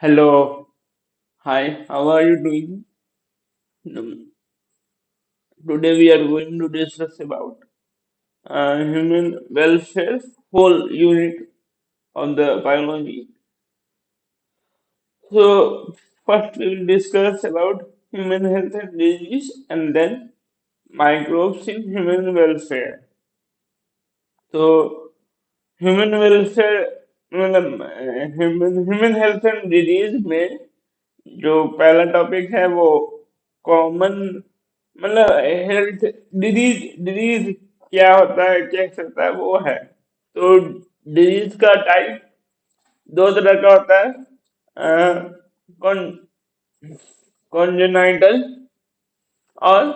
Hello, hi, how are you doing? Today we are going to discuss about human welfare, whole unit of the biology. So first we will discuss about human health and disease and then microbes in human welfare. So human welfare मतलब human health and disease में जो पहला topic है वो common मतलब health disease disease क्या होता है क्या करता है वो है। तो डिजीज का टाइप दो तरह का होता है। कौन कॉन्जेनाइटल और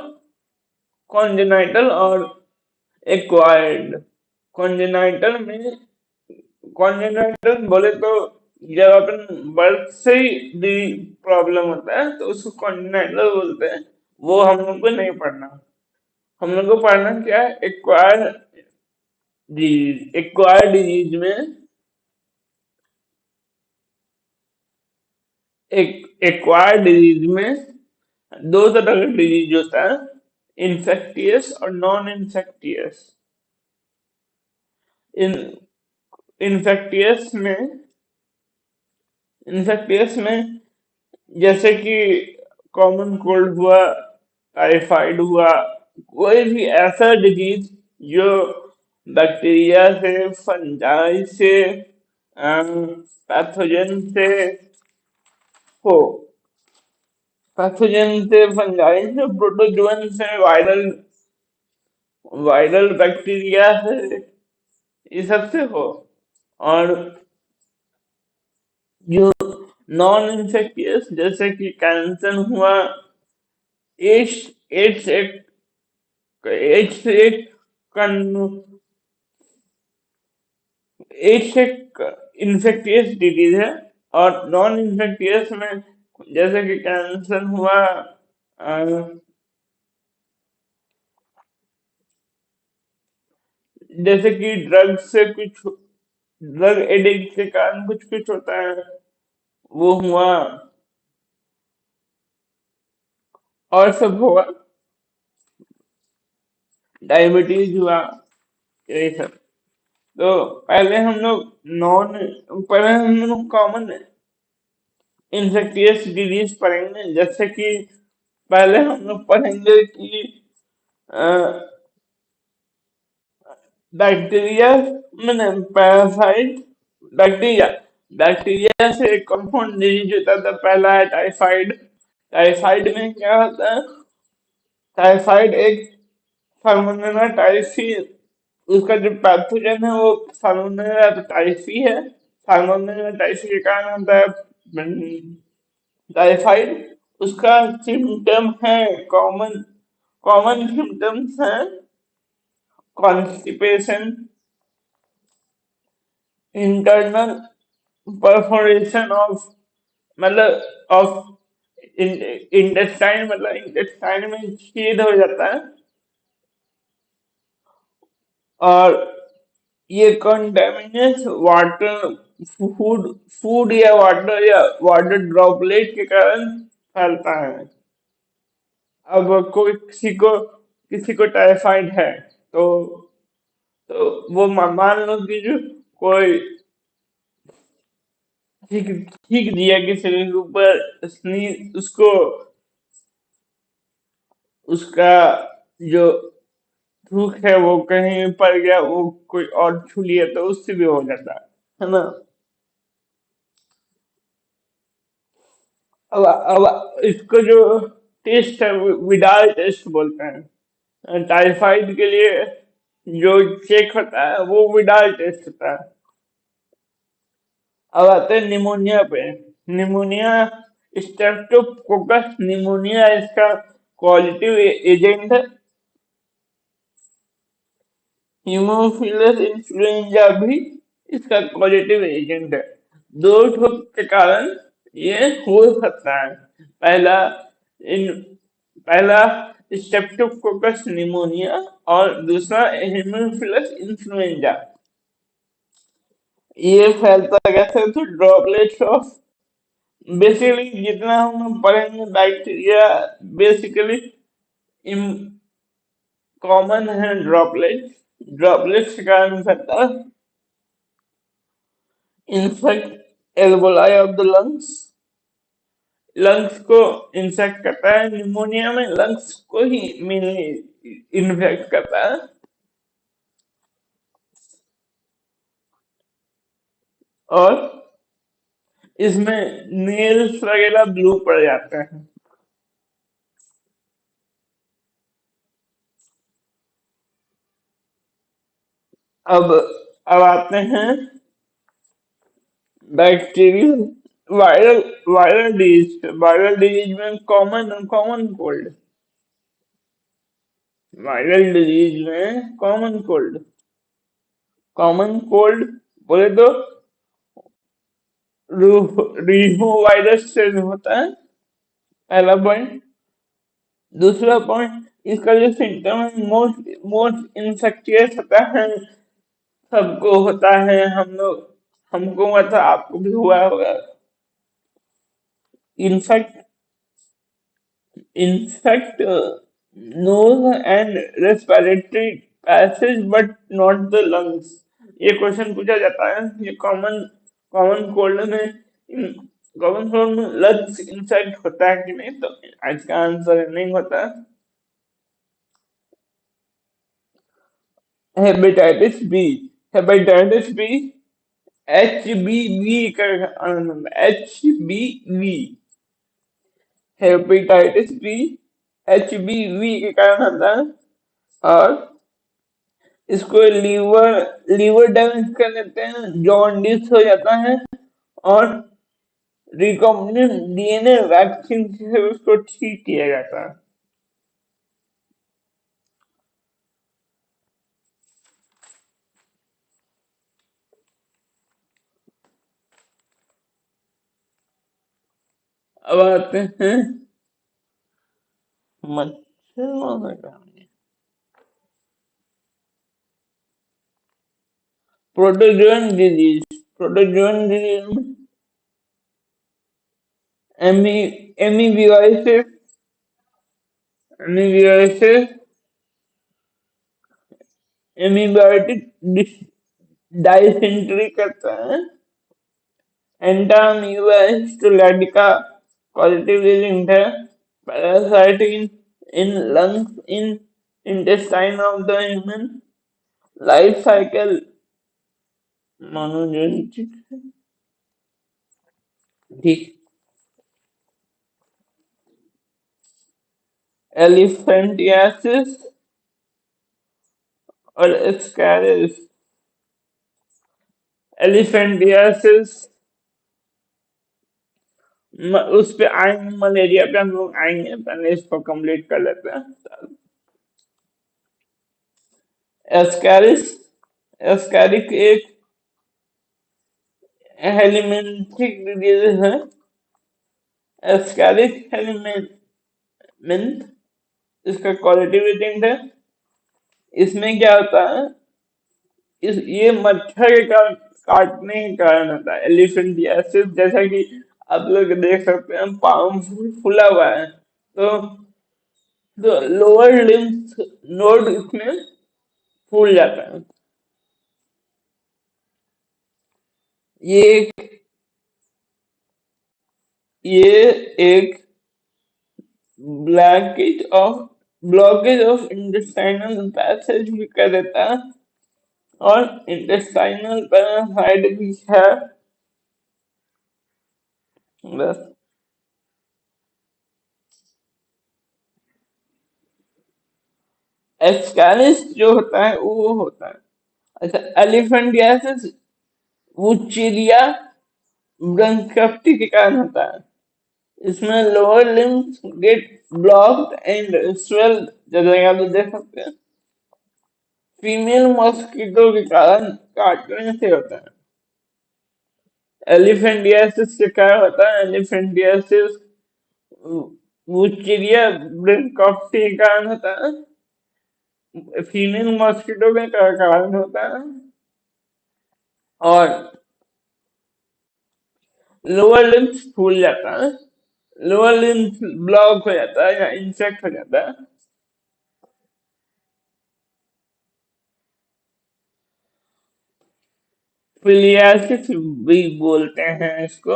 कॉन्जेनाइटल और एक्वायर्ड। कॉन्जेनाइटल में कॉन्जेनाइटल बोले तो जब अपन बर्थ से ही प्रॉब्लम होता है तो उसको कॉन्जेनाइटल बोलते हैं। वो हम लोग को नहीं पढ़ना। हम लोग को पढ़ना क्या है, एक्वायर्ड डिजीज। एक्वायर्ड डिजीज में एक एक्वायर्ड डिजीज में दो तरह का डिजीज होता है, इन्फेक्टियस और नॉन इन्फेक्टियस। इन इन्फेक्टियस में इन्फेक्टियस में जैसे कि कॉमन कोल्ड हुआ, टाइफाइड हुआ, कोई भी ऐसा डिजीज जो बैक्टीरिया से, फंजाई से, पैथोजन से हो, पैथोजन से, फंजाई से, प्रोटोजोन से, वायरल वायरल बैक्टीरिया से, ये सब से हो। और जो नॉन इन्फेक्टियस जैसे कि कैंसर हुआ, एड्स एड्स एक एड्स एक एड्स एक इन्फेक्टियस डिजीज है। और नॉन इन्फेक्टियस में जैसे कि कैंसर हुआ, जैसे कि ड्रग से कुछ ड्रग एडिक्ट के कारण कुछ कुछ होता है वो हुआ, और सब हुआ, डायबिटीज हुआ, यही सब। तो पहले हम लोग नॉन पहले हम लोग कॉमन इन्फेक्टियस डिजीज पढ़ेंगे। जैसे कि पहले हम लोग पढ़ेंगे कि बैक्टीरिया मैंने पैरासाइट, बैक्टीरिया बैक्टीरिया से एक कंपाउंड डिजीज होता था। पहला है टाइफाइड। टाइफाइड में क्या होता है, टाइफाइड एक साल्मोनेला टाइफी, उसका जो पैथोजन है वो साल्मोनेला टाइफी है। साल्मोनेला टाइफी के कारण होता है टाइफाइड। उसका सिम्टम है कॉमन कॉमन सिम्टम्स हैं कॉन्स्टिपेशन, इंटरनल परफोरेशन ऑफ मतलब ऑफ इंटेस्टाइन, मतलब इंटेस्टाइन में छेद हो जाता है। और ये कंटेमिनेट वाटर, फूड फूड या वाटर ड्रॉपलेट के कारण फैलता है। अब कोई किसी को टाइफाइड है तो वो मान लो कि जो कोई ठीक ठीक दिया किसी के ऊपर स्नीज, उसको उसका जो थूक है वो कहीं पर गया, वो कोई और छू लिया तो उससे भी हो जाता है ना। अब इसको जो टेस्ट है विडाल टेस्ट बोलते हैं। टाइफाइड के लिए जो चेक होता है वो विडाल टेस्ट होता है। अब आते हैं निमोनिया पे। निमोनिया, स्ट्रेप्टोकोकस निमोनिया इसका क्वालिटिव एजेंट है। हीमोफिलस इन्फ्लुएंजा भी इसका पॉजिटिव एजेंट है। दो ठोक के कारण ये हो सकता है। पहला इन पहला स्ट्रेप्टोकोकस निमोनिया और दूसरा हीमोफिलस इन्फ्लुएंजा। ये फैलता कैसे, तो ड्रॉपलेट्स ऑफ बेसिकली जितना हम लोग पढ़ेंगे बैक्टीरिया बेसिकली कॉमन है ड्रॉपलेट, ड्रॉपलेट के कारण फैलता है। Insect alveoli of the lungs, lungs को इंसेक्ट करता है, निमोनिया में लंग्स को ही मेनली इन्फेक्ट करता है। और इसमें नेल्स वगैरह ब्लू पड़ जाते हैं। अब अब आते हैं bacterial viral viral disease, viral disease में common common cold, viral disease में कॉमन कोल्ड, कॉमन कोल्ड बोले तो रीहो वायरस से होता है, पहला पॉइंट। दूसरा पॉइंट, इसका जो सिम्टम है मोस्ट मोस्ट इन्फेक्टियस होता है, सबको होता है, हम लोग हमको मतलब आपको भी हुआ होगा। In fact in fact nose and respiratory passage but not the lungs। ये क्वेश्चन पूछा जाता है, ये कॉमन कॉमन कोल्ड में कॉमन कोल्ड में लंग्स इंफेक्ट होता है कि नहीं, तो आज का आंसर नहीं होता। Hepatitis B, hepatitis B HBV का HBV, हेपेटाइटिस बी HBV के कारण होता है। और इसको लीवर लीवर डैमेज कर देते हैं, जॉन्डिस हो जाता है, और रिकॉम्बिनेंट डीएनए वैक्सीन से उसको ठीक किया जाता है। अब आते हैं मच्छरों का, प्रोटोजोन डिजीज, प्रोटोजोन डिजीज में एमी एमीबियासिस, एमीबियासिस एमीबायोटिक डाइसेंट्री करता है। एंटामीबा हिस्टोलैटिका पॉजिटिव एजेंट है। Parasite in lungs in intestine of the human. Life cycle monogenic, ठीक। एलिफेंटियासिस और एस्कैरिस, एलिफेंटियासिस उस पे आएंगे, मलेरिया पे हम लोग आएंगे, पहले इसको कंप्लीट कर लेते हैं। एस्कैरिस, एस्कैरिक एक हेलिमेंथिक डिजीज है। एस्कैरिक हेलिमेंथ इसका क्वालिटी एजेंट है। इसमें क्या होता है, इस ये मच्छर के कारण काटने के कारण होता है एलिफेंटियासिस। जैसा कि आप लोग देख सकते हैं पाम फूला हुआ है, तो लोअर लिम्स नोड इसमें फूल जाता है। ये एक ये एक ब्लॉकेज ऑफ इंटेस्टाइनल पैसेज भी कर देता है, और इंटेस्टाइनल पैरासाइट भी है। बस एस्कैरिस जो होता है वो होता है, अच्छा एलिफेंटियासिस वो चिड़िया ब्रंकप्टी के कारण होता है। इसमें lower limbs get blocked and swell, जैसे आप देख सकते हैं फीमेल मॉस्किटो के कारण काटने से होता है। एलिफेंटियासिस से क्या होता है, एलिफेंटियासिस वो चिड़िया ब्रंकप्टी के कारण होता है, फीमेल मॉस्किटो के कारण होता है। और लोअर लिम्स फूल जाता है, लोअर लिम्स ब्लॉक हो जाता है या इंसेक्ट हो जाता है। फिलियासिस भी बोलते हैं इसको।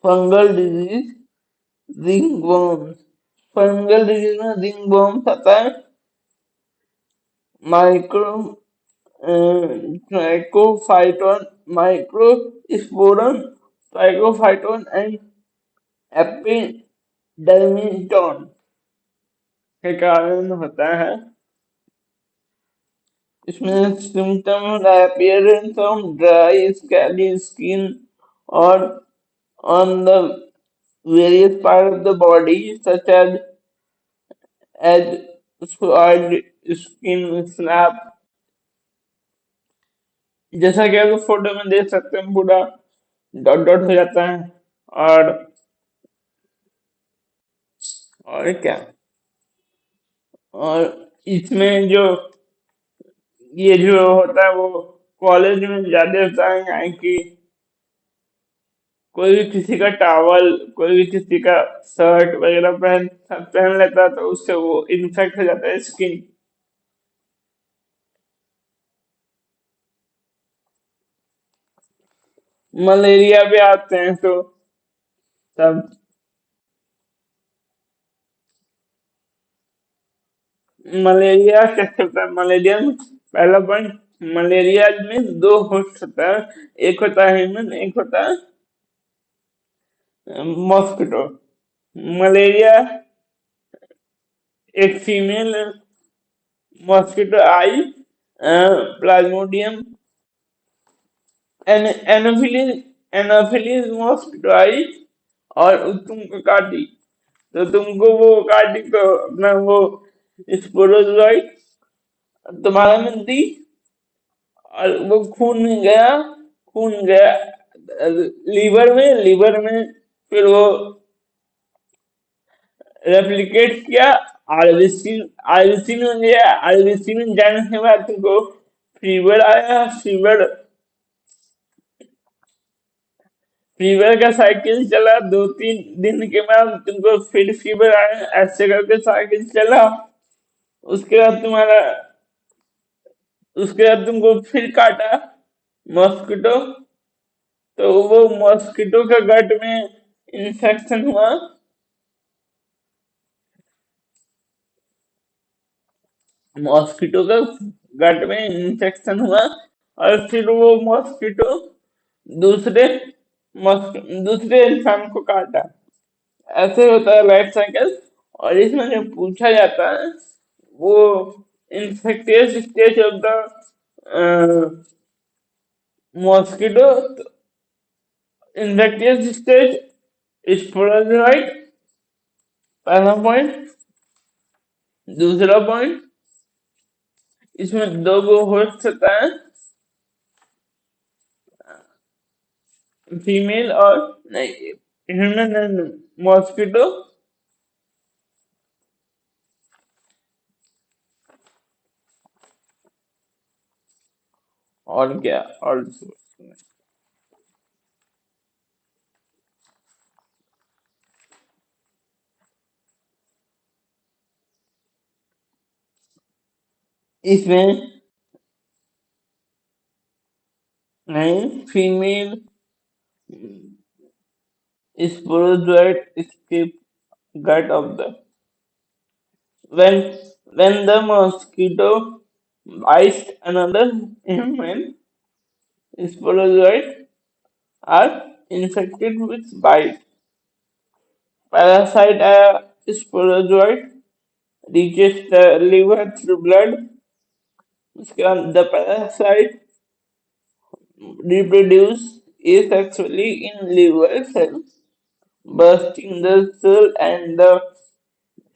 Fungal disease, ringworm. Fungal disease में रिंग वर्म आता है, micro Trichophyton, Microsporum, Trichophyton and Epidermophyton के कारण होता है। इसमें symptoms appearance of dry, scaly skin or on the various part of the body, such as sword, skin snap, जैसा कि आप फोटो में देख सकते हैं, पूरा डॉट डॉट हो जाता है। और और क्या, और इसमें जो ये जो होता है वो कॉलेज में ज्यादा होता है, यहाँ की कोई भी किसी का टावल, कोई भी किसी का शर्ट वगैरह पहन पहन लेता है तो उससे वो इन्फेक्ट हो जाता है स्किन। मलेरिया भी आते हैं तो तब मलेरिया कैसे होता है? मलेरिया में पहला पॉइंट, मलेरिया में दो होस्ट होता है, एक होता है ह्यूमन, एक होता है मॉस्किटो। मलेरिया एक फीमेल मॉस्किटो आई, प्लाज्मोडियम एनोफिलीज, एनोफिलीज मॉस्किटो आई और तुमको काटी, तो तुमको वो काटी तो अपना वो स्पोरोजोइट तुम्हारा में दी, और वो खून में गया, खून गया लीवर में, लीवर में फिर वो रेप्लिकेट किया, आरबीसी, आरबीसी में गया, आरबीसी में जाने के बाद तुमको फीवर आया, फीवर, फीवर का साइकिल चला, 2-3 दिन के बाद तुमको फिर फीवर आया, ऐसे करके साइकिल चला। उसके बाद तुम्हारा, उसके बाद तुमको फिर काटा मॉस्किटो, तो वो मॉस्किटो का गट में इंफेक्शन हुआ, मॉस्किटो का गट में इंफेक्शन हुआ, और फिर वो मॉस्किटो दूसरे दूसरे इंसान को काटा। ऐसे होता है लाइफ साइकिल। और इसमें जो पूछा जाता है वो infectious stage of the mosquito, infectious stage sporozoite, पहला पॉइंट। दूसरा पॉइंट, इसमें दो गो होस्ट होता है, फीमेल और नहीं, ह्यूमन एंड मॉस्किटो। और क्या, और इसमें नहीं, female sporozoite escape gut of the, when when the mosquito bites another human, sporozoites are infected with bite. Parasite sporozoid reaches the liver through blood. उसके बाद the parasite reproduce asexually in liver cells, bursting the cell and the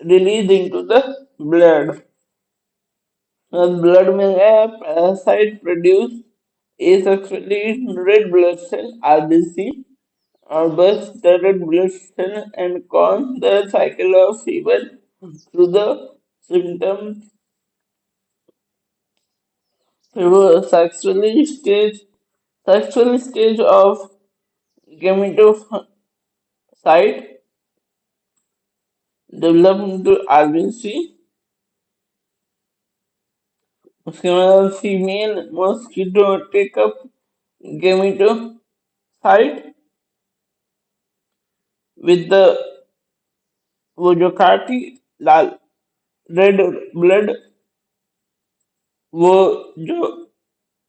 release into the blood. Blood में गया, parasite produce asexually red blood cell RBC, or burst the red blood cell and cause the cycle of fever through the symptoms फिर वो sexually stage of gametophyte develop into RBC. उसके बाद female mosquito take up gametophyte with the वो जो काटी लाल red blood, वो जो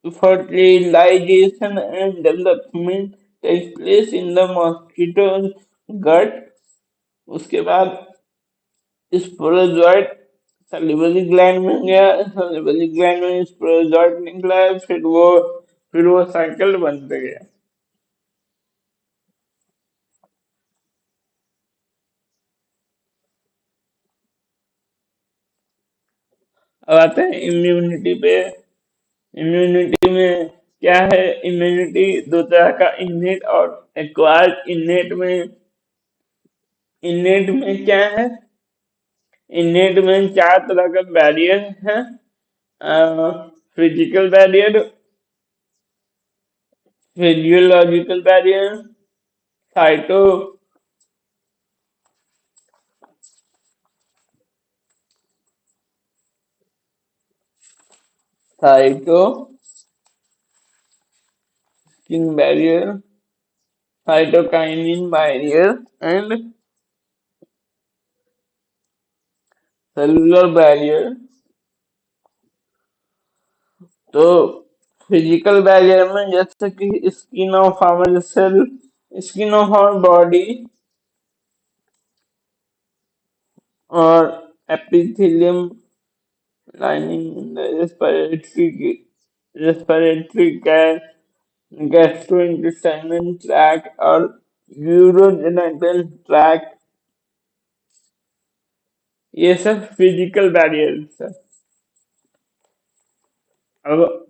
fertilization and development takes place in the mosquito's gut। उसके बाद स्पोरोजोइट सैलिवरी ग्लैंड में गया, सैलिवरी ग्लैंड में स्पोरोजोइट निकला है, फिर वो साइकिल बन गया। अब आते हैं इम्यूनिटी पे। इम्यूनिटी में क्या है? इम्यूनिटी दो तरह का, इनेट और एक्वायर्ड। इनेट में क्या है? इनेट में चार तरह का बैरियर है। Physical barrier, physiological barrier, cyto cytokine barrier, cytokinin barrier and cellular barrier. तो फिजिकल बैरियर में जैसे कि skin of our cell, skin of our body और epithelium lining respiratory gastrointestinal tract और यूरोजेनिटल ट्रैक्ट, ये सब फिजिकल बैरियर्स है। अब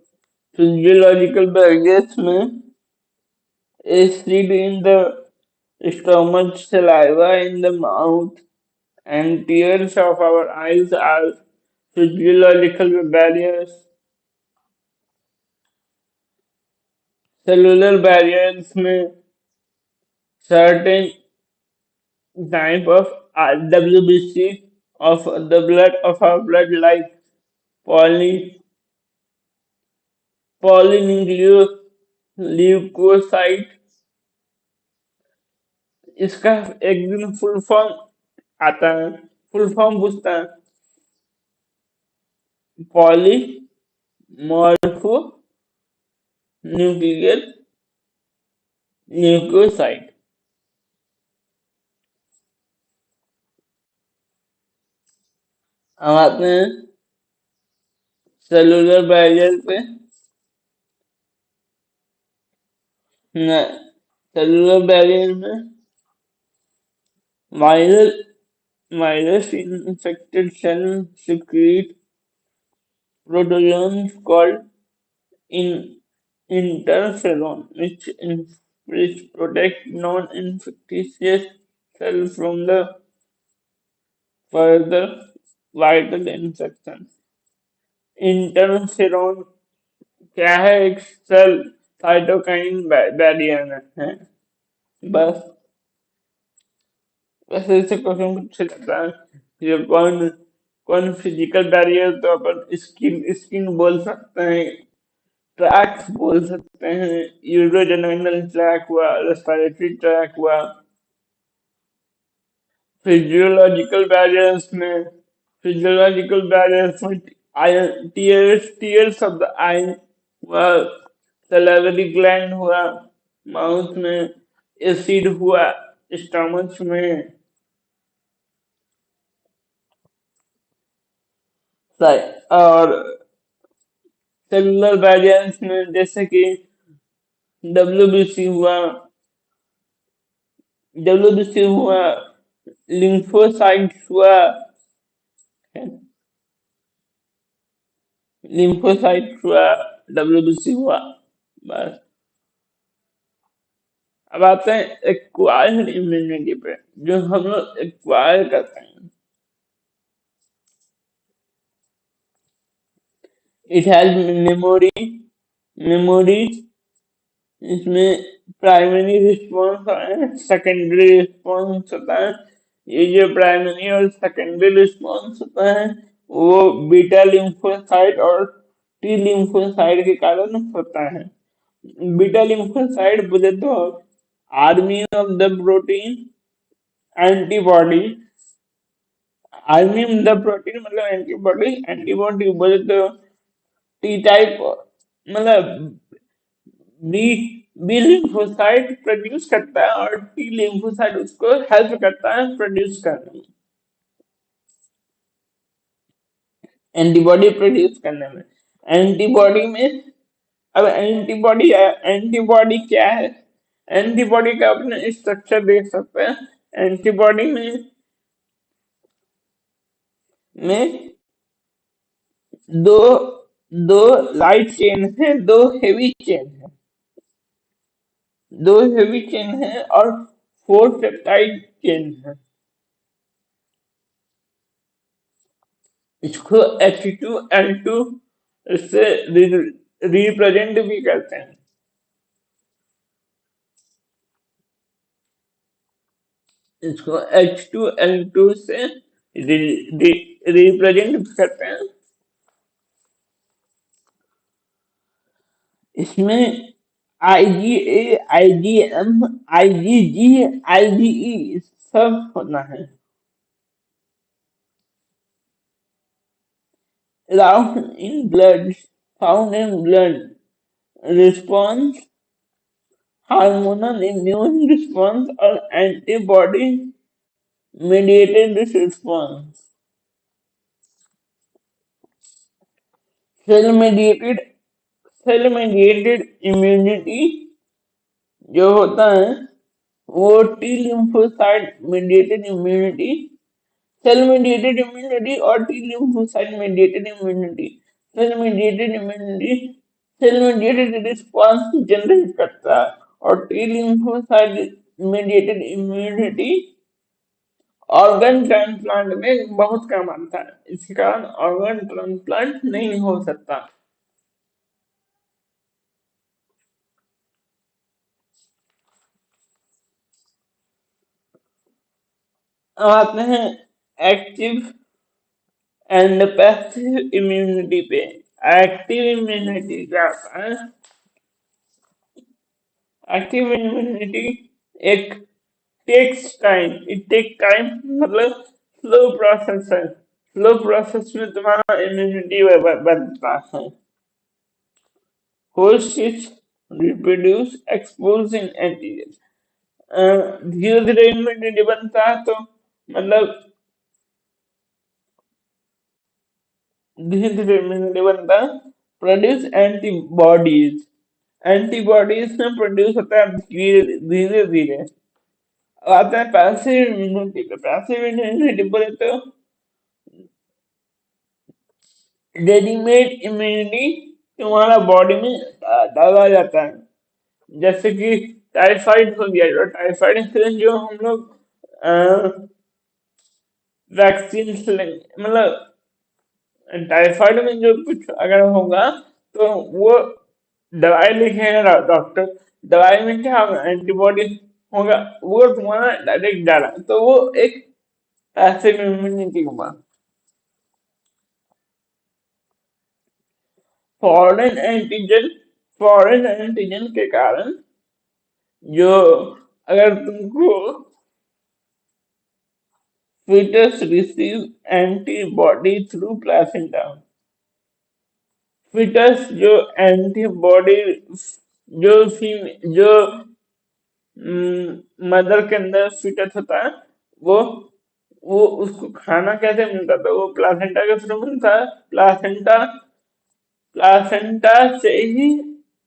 फिजियोलॉजिकल बैरियर्स में acid in the stomach, saliva in the mouth, and tears of our eyes are physiological barriers. Cellular barriers में certain type of WBC of the blood of our blood, like poly polyleukocyte। इसका एक दिन full form आता है, full form पूछता है, polymorpho nuclear leucocyte. अब आते हैं सेलुलर बैरियर पे। सेलुलर बैरियर में viral virus infected cell secrete proteins called in interferon, which protect non-infectious cells from the further vital infection। Interferon क्या है? एक सेल साइटोकाइन बैरियर है। बस वैसे ऐसे क्वेश्चन पूछा जाता है, ये कौन कौन फिजिकल बैरियर, तो अपन स्किन स्किन बोल सकते हैं, ट्रैक्स बोल सकते हैं, यूरोजेनिनल ट्रैक हुआ, रेस्पिरेटरी ट्रैक हुआ। फिजियोलॉजिकल बैरियर्स में फिजियोलॉजिकल बैरियर्स में आयन टीयर्स ऑफ द आई हुआ, सैलिवरी ग्लैंड हुआ, माउथ में एसिड हुआ, स्टमच में और सेलुलर बैरियर्स में जैसे कि डब्ल्यूबीसी हुआ, लिम्फोसाइट्स हुआ, डब्ल्यूबीसी हुआ। बस अब आते हैं एक्वायर्ड इम्यूनिटी पे, जो हम लोग एक्वायर करते हैं। It has memories. इसमें प्राइमरी रिस्पॉन्स है, सेकेंडरी रिस्पॉन्स होता है। ये जो प्राइमरी और सेकेंडरी रिस्पॉन्स होता है वो बीटा लिम्फोसाइट और टी लिम्फोसाइट के कारण होता है। बीटा लिम्फोसाइट बोले तो army of the protein antibody. Army of the protein मतलब एंटीबॉडी, एंटीबॉडी बोले तो टी टाइप, मतलब बी बी लिम्फोसाइट प्रोड्यूस करता है और टी लिम्फोसाइट उसको हेल्प करता है प्रोड्यूस करने में, एंटीबॉडी प्रोड्यूस करने में। एंटीबॉडी में, अब एंटीबॉडी एंटीबॉडी क्या है? एंटीबॉडी का अपने स्ट्रक्चर देख सकते हैं। एंटीबॉडी में दो दो लाइट चेन है, दो हेवी चेन है, दो हेवी चेन है और 4 पेप्टाइड चेन है। इसको H2L2 से रिप्रेजेंट भी करते हैं। इसको H2L2 से रिप्रेजेंट करते हैं। इसमें IgA, IgM, IgG, IgE सब होना है। Found in blood response, hormonal immune response और antibody mediated response। Cell mediated immunity जो होता है वो T lymphocyte mediated immunity, cell mediated immunity और T lymphocyte mediated immunity. Cell mediated response generate करता है और T lymphocyte mediated immunity organ transplant में बहुत कम आता है। इसके कारण ऑर्गन ट्रांसप्लांट नहीं हो सकता। अब आते हैं एक्टिव एंड पैसिव इम्यूनिटी पे। एक्टिव इम्यूनिटी क्या होता है? एक्टिव इम्यूनिटी एक टेक टाइम मतलब स्लो प्रोसेस है। स्लो प्रोसेस में तुम्हारा इम्यूनिटी बनता है। Host reproduce exposing antigen. धीरे धीरे इम्यूनिटी बनता है तो मतलब धीरे धीरे इम्यूनिटी बनता है। प्रोड्यूस एंटीबॉडीज, एंटीबॉडीज में प्रोड्यूस होता है धीरे धीरे। आता है पैसिव इम्यूनिटी पे। पैसिव इम्यूनिटी बोले तो रेडीमेड इम्यूनिटी तुम्हारा बॉडी में डाला जाता है। जैसे कि टाइफाइड हो गया, जो टाइफाइड से जो हम लोग वैक्सीन मतलब टाइफाइड में जो कुछ अगर होगा तो वो दवाई लिखेगा डॉक्टर, दवाई में क्या होगा? एंटीबॉडी होगा, वो तुम्हारा डायरेक्ट डाला तो वो एक पैसिव इम्यूनिटी हुआ। फॉरेन एंटीजन के कारण जो अगर तुमको fetus receive antibody through placenta, fetus जो एंटीबॉडी जो मदर के अंदर fetus होता है वो उसको खाना कैसे मिलता था? वो प्लासेंटा के थ्रू मिलता है। प्लासेंटा से ही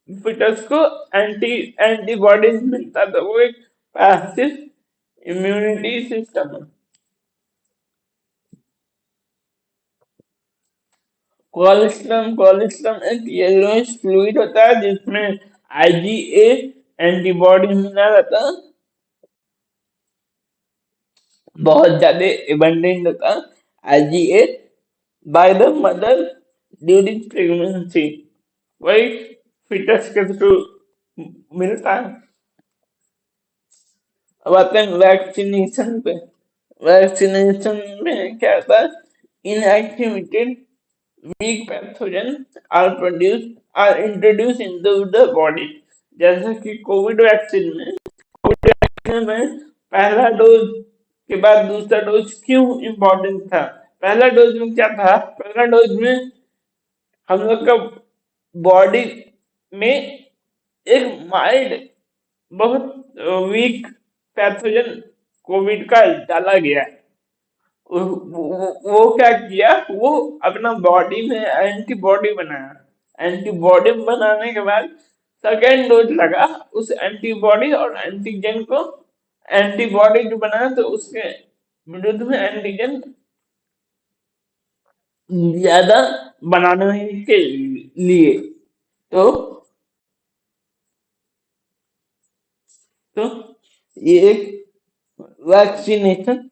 fetus को एंटीबॉडीज मिलता था। वो एक पैसिव इम्यूनिटी सिस्टम है। कोलेस्ट्रम एक येलोइश फ्लूइड होता है जिसमें IgA एंटीबॉडी मिला रहता है, बहुत ज्यादा एबंडेंट होता है। IgA bye the mother during pregnancy, वही फिटस के थ्रू मिलता है। अब आते हैं वैक्सीनेशन पे। वैक्सीनेशन में क्या होता है, inactivated weak pathogen are introduced into the body। जैसे कि कोविड वैक्सीन में पहला डोज के बाद दूसरा डोज क्यों इम्पोर्टेंट था? पहला डोज में क्या था? पहला डोज में हम लोग का बॉडी में एक माइल्ड, बहुत वीक पैथोजन कोविड का डाला गया। वो क्या किया, वो अपना बॉडी में एंटीबॉडी बनाया। एंटीबॉडी बनाने के बाद सेकेंड डोज लगा उस एंटीबॉडी और एंटीजन को। एंटीबॉडी जो बनाया तो उसके विरुद्ध में एंटीजन ज्यादा बनाने के लिए। तो तो ये एक वैक्सीनेशन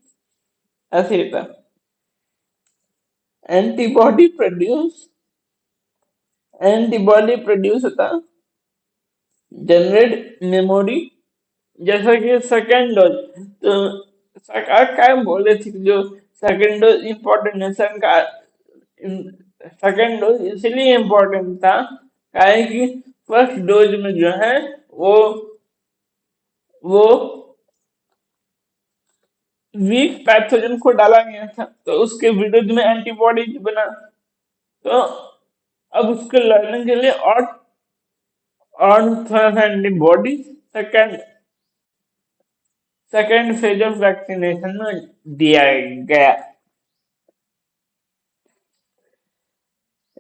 ऐसे होता है। एंटीबॉडी प्रोड्यूस होता, जनरेट मेमोरी। जैसा कि सेकेंड डोज, तो सरकार क्या बोले थे कि जो सेकेंड डोज इम्पोर्टेंट है, सरकार सेकेंड डोज इसलिए इम्पोर्टेंट था काहे कि फर्स्ट डोज में जो है वो वीक पैथोजन को डाला गया था, तो उसके विरुद्ध में एंटीबॉडी बना। तो अब उसको लड़ने के लिए और थोड़ा सा antibody second second phase of vaccination में दिया गया।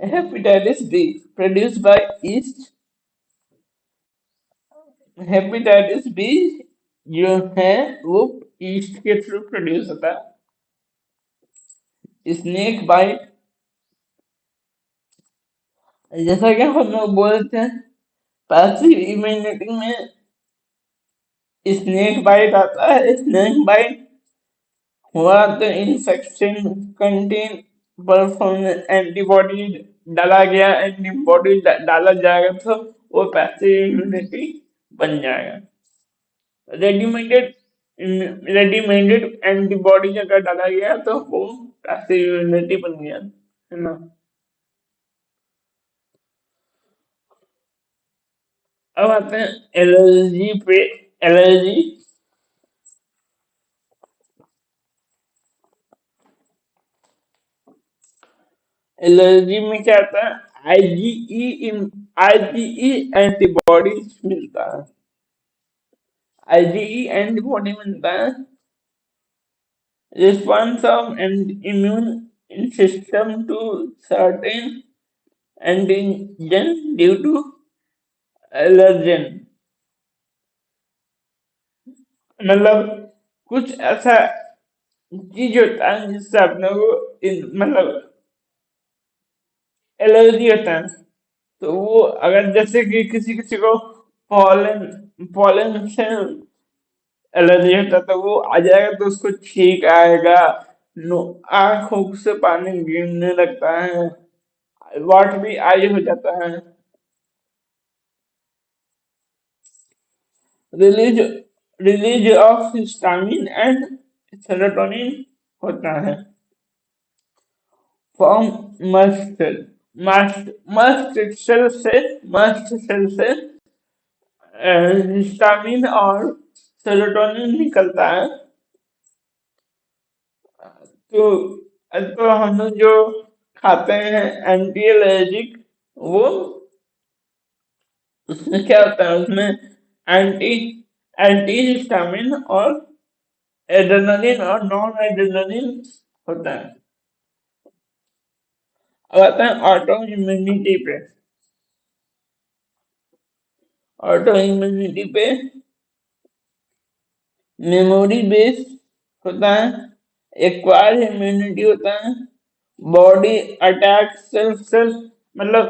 Hepatitis B produce by yeast. Hepatitis B जो है वो ईस्ट के थ्रू प्रोड्यूस होता है। स्नेक बाइट, जैसा कि हम लोग बोलते हैं पैसिव इम्यूनिटी में स्नेक बाइट आता है। स्नेक बाइट हुआ तो इन्फेक्शन कंटेन परफॉर्म एंटीबॉडी डाला गया, एंटीबॉडी डाला जाएगा तो वो पैसिव इम्यूनिटी बन जाएगा। रेडीमेडेड रेडीमेडेड एंटीबॉडी अगर डाला गया तो वो पैसिव इम्यूनिटी बन गया, है ना। अब आते हैं एलर्जी पे। एलर्जी एलर्जी में क्या आता है, आईजीई एंटीबॉडीज मिलता है। आईजीई एंटीबॉडी मिलता है, response of immune system to certain antigen due to allergen. मतलब कुछ ऐसा चीज होता है जिससे अपने को मतलब एलर्जी होता है। तो वो अगर जैसे कि किसी किसी को पॉलन पॉलन से एलर्जी होता है तो वो आ जाएगा तो उसको छींक आएगा, नो आंखों से पानी गिरने लगता है, वाट भी आई हो जाता है। Release release of histamine and serotonin होता है। Form must must must cell से हिस्टामिन और सेरोटोनिन निकलता है। तो हम लोग जो खाते हैं एंटी एलर्जिक, वो उसमें क्या होता है, उसमें एंटी एंटी हिस्टामिन और एड्रेनलिन और नॉन एड्रेनलिन होता है। अब आता है ऑटो इम्यूनिटी पे। ऑटो इम्यूनिटी पे मेमोरी बेस होता है, एक्वायर्ड इम्यूनिटी होता है, बॉडी अटैक सेल्फ मतलब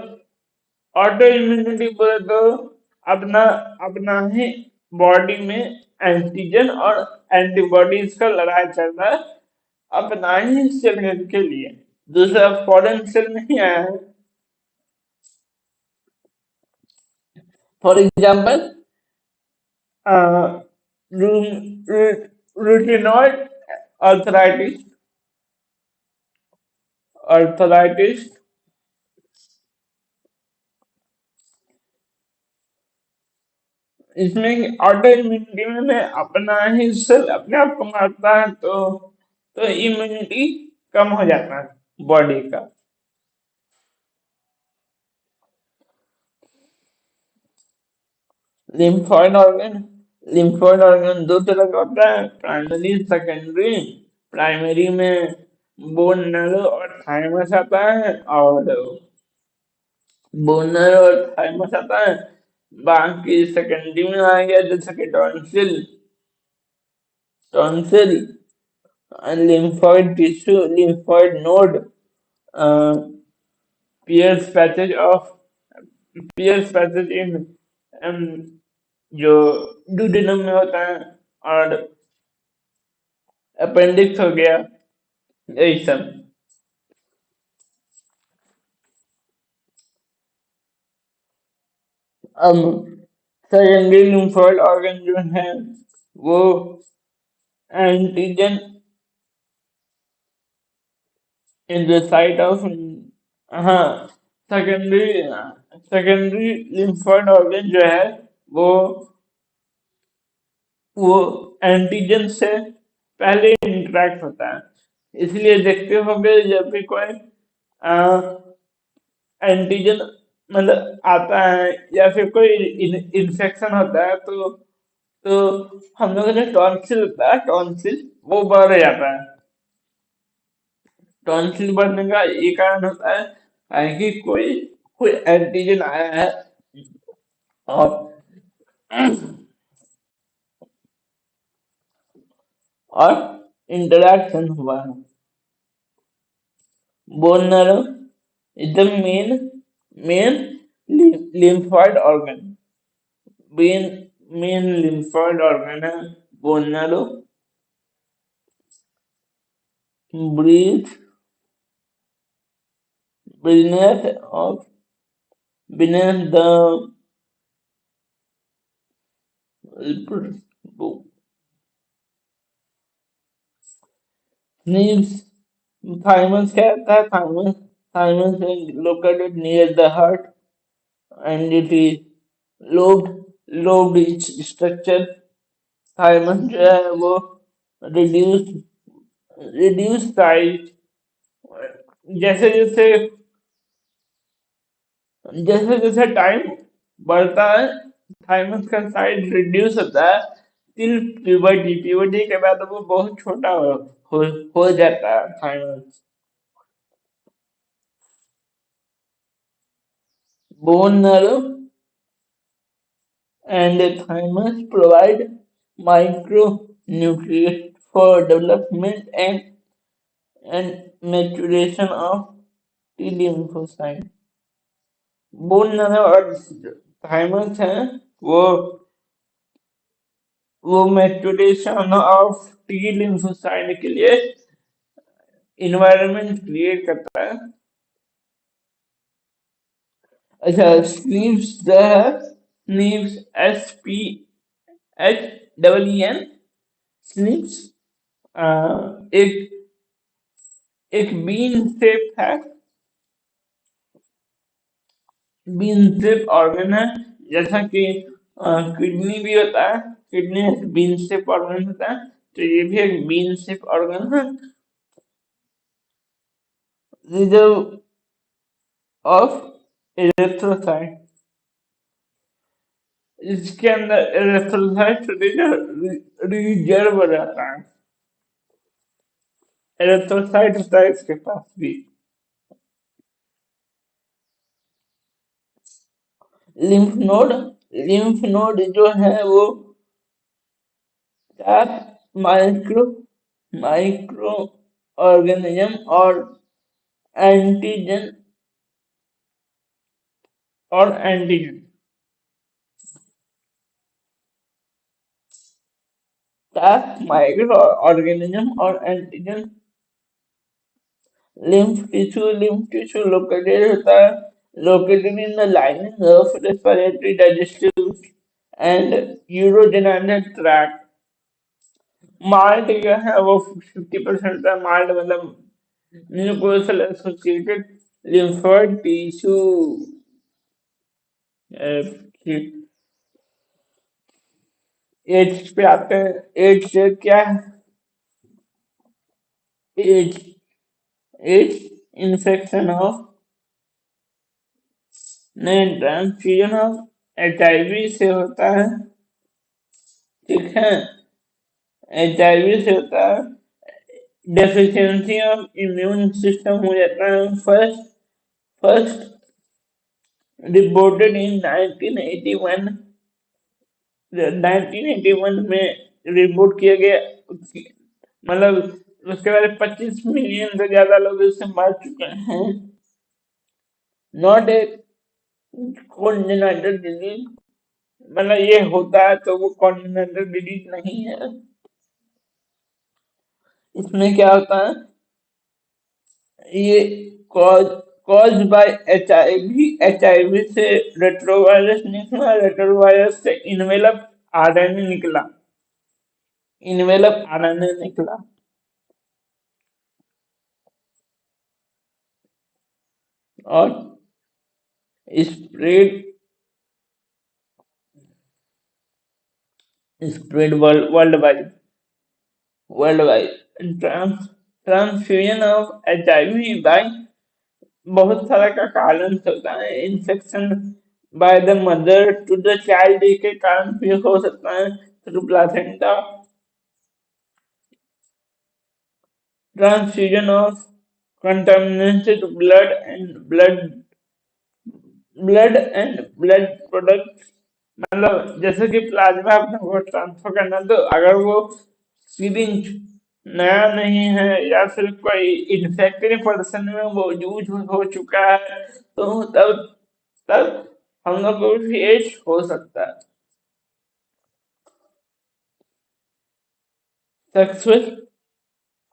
ऑटो इम्यूनिटी बोले तो अपना अपना ही बॉडी में एंटीजन और एंटीबॉडीज का लड़ाई चल रहा है अपना ही सेल के लिए, दूसरा फॉरेन सेल नहीं आया है। फॉर एग्जाम्पल रूटिनॉइड अर्थराइटिस अर्थराइटिस इसमें ऑटो इम्यूनिटी में अपना ही सेल अपने आप को मारता है, तो इम्यूनिटी कम हो जाता है बॉडी का। लिम्फोइड ऑर्गन लिम्फोइड ऑर्गन दो तरह का होता है, प्राइमरी सेकेंडरी। प्राइमरी में बोन नैरो और थाइमस आता है, और बोन नैरो और थाइमस आता है। बाकी सेकेंडरी में आ गया जैसे कि tonsil lymphoid tissue, lymphoid node, uh, Pierce passage of Pierce passage in um, जो duodenum में होता है, और अपेंडिक्स हो गया, यही सब। अब सेकेंडरी लिम्फोइड ऑर्गन जो है वो antigen in the site of, हाँ, सेकेंडरी सेकेंडरी लिम्फोइड ऑर्गन जो है वो वो एंटीजन से पहले इंटरेक्ट होता है। इसलिए देखते होंगे जब भी कोई एंटीजन मतलब आता है या फिर कोई इन्फेक्शन होता है, तो हम लोगों ने टॉन्सिल होता है, टॉन्सिल वो बढ़ जाता है। टॉन्सिल बढ़ने का ये कारण होता है कि कोई कोई एंटीजन आया है और और इंटरेक्शन हुआ है। Bone marrow is the main lymphoid organ, main lymphoid organ है bone marrow. breathe beneath of beneath the sneeze thymus क्या होता है, thymus is located near the heart and it is lobed structure। thymus जो है वो reduce reduce size, जैसे जैसे जैसे जैसे टाइम बढ़ता है थाइमस का साइज रिड्यूस होता है टिल प्यूबर्टी। प्यूबर्टी के बाद वो बहुत छोटा हो जाता है thymus. Bone marrow and thymus provide micronutrients for development and maturation of T lymphocyte। Bone marrow और थाइमस है वो मैचुरेशन ऑफ टी लिम्फोसाइट के लिए इन्वायरमेंट क्रिएट करता है। अच्छा, स्लीव्स जो है, स्लीव्स SPHEEN, स्लीव्स एक एक बीन शेप है, बीन शेप ऑर्गन है। जैसा कि किडनी भी होता है, किडनी बीन शेप ऑर्गन होता है, तो ये भी एक बीन शेप ऑर्गन है। रिजर्व ऑफ एरिथ्रोसाइट, इसके अंदर एरिथ्रोसाइट रिजर्व रहता है, एरिथ्रोसाइट होता है इसके पास भी। लिम्फ नोड जो है वो माइक्रो माइक्रो ऑर्गेनिज्म एंटीजन और एंटीजन माइक्रो ऑर्गेनिज्म और एंटीजन लिम्फ टिश्यू लोकेटेड होता है located in the lining of respiratory, digestive, and urogenital tract. MALT क्या है वो 50% का मार्ट मतलब mucosal associated lymphoid tissue. AIDS पे आते हैं। एड्स क्या है? एड्स एड्स इन्फेक्शन ऑफ नहीं ट्रांसफ्यूजन ऑफ HIV से होता है। ठीक है, HIV से होता है। डेफिशिएंसी ऑफ इम्यून सिस्टम हो जाता है। First reported in 1981। 1981 में रिपोर्ट किया गया। मतलब उसके बाद 25 मिलियन से ज्यादा लोग इससे मर चुके हैं। नॉट ए कॉन्जेनाइटल डिजीज, मतलब ये होता है तो वो कॉन्जेनाइटल डिजीज नहीं है। इसमें क्या होता है, ये कॉज बाय HIV से रेट्रोवायरस निकला। रेट्रोवायरस से इनवेलप आरएनए निकला और spread world wide. Transfusion of HIV by बहुत सारा का कारण होता है। Infection by the mother to the child के कारण भी हो सकता है। Through placenta. Transfusion of contaminated blood product, मतलब जैसे कि प्लाज्मा अपने को ट्रांसफर करना, तो अगर वो सिरिंज नया नहीं है या फिर कोई इन्फेक्टेड पर्सन में वो यूज हो चुका है तो तब तब हम लोग को भी एड्स हो सकता है। Sexual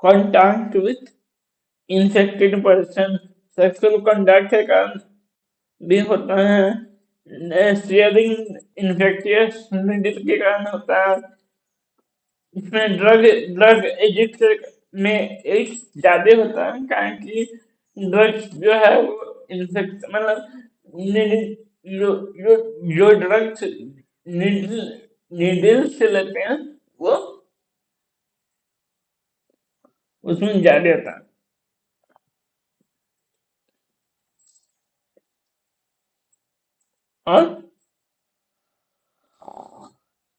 contact with infected person, sexual contact के कारण भी होता है। शेयरिंग इन्फेक्टियस नीडल के कारण होता है। इसमें ड्रग एडिक्ट में एड्स ज्यादा होता है, कारण कि ड्रग्स जो है वो इन्फेक्ट मतलब जो जो जो ड्रग्स नीडल से लेते हैं वो उसमें ज्यादा होता है। और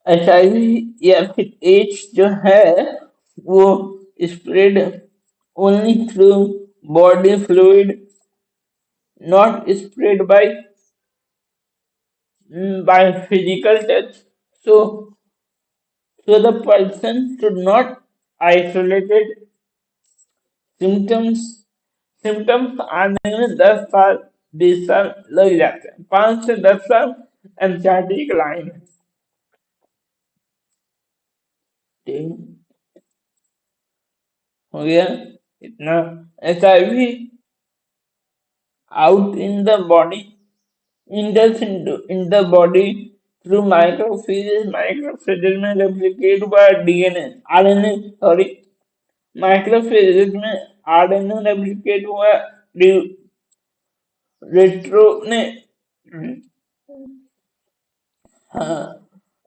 HIV या फिर एड्स जो है वो spread only through body fluid, not spread by physical touch. So the person should not isolated symptoms symptoms आने में 10 साल 20 साल लग जाते हैं। 5 से 10 साल एंजाइटी की लाइन है। ठीक हो गया इतना। HIV out in the body, indulge in the body through microphages। Microphages में replicate हुआ DNA RNA सॉरी माइक्रोफेजेस में RNA रेप्लिकेट हुआ रेट्रो ने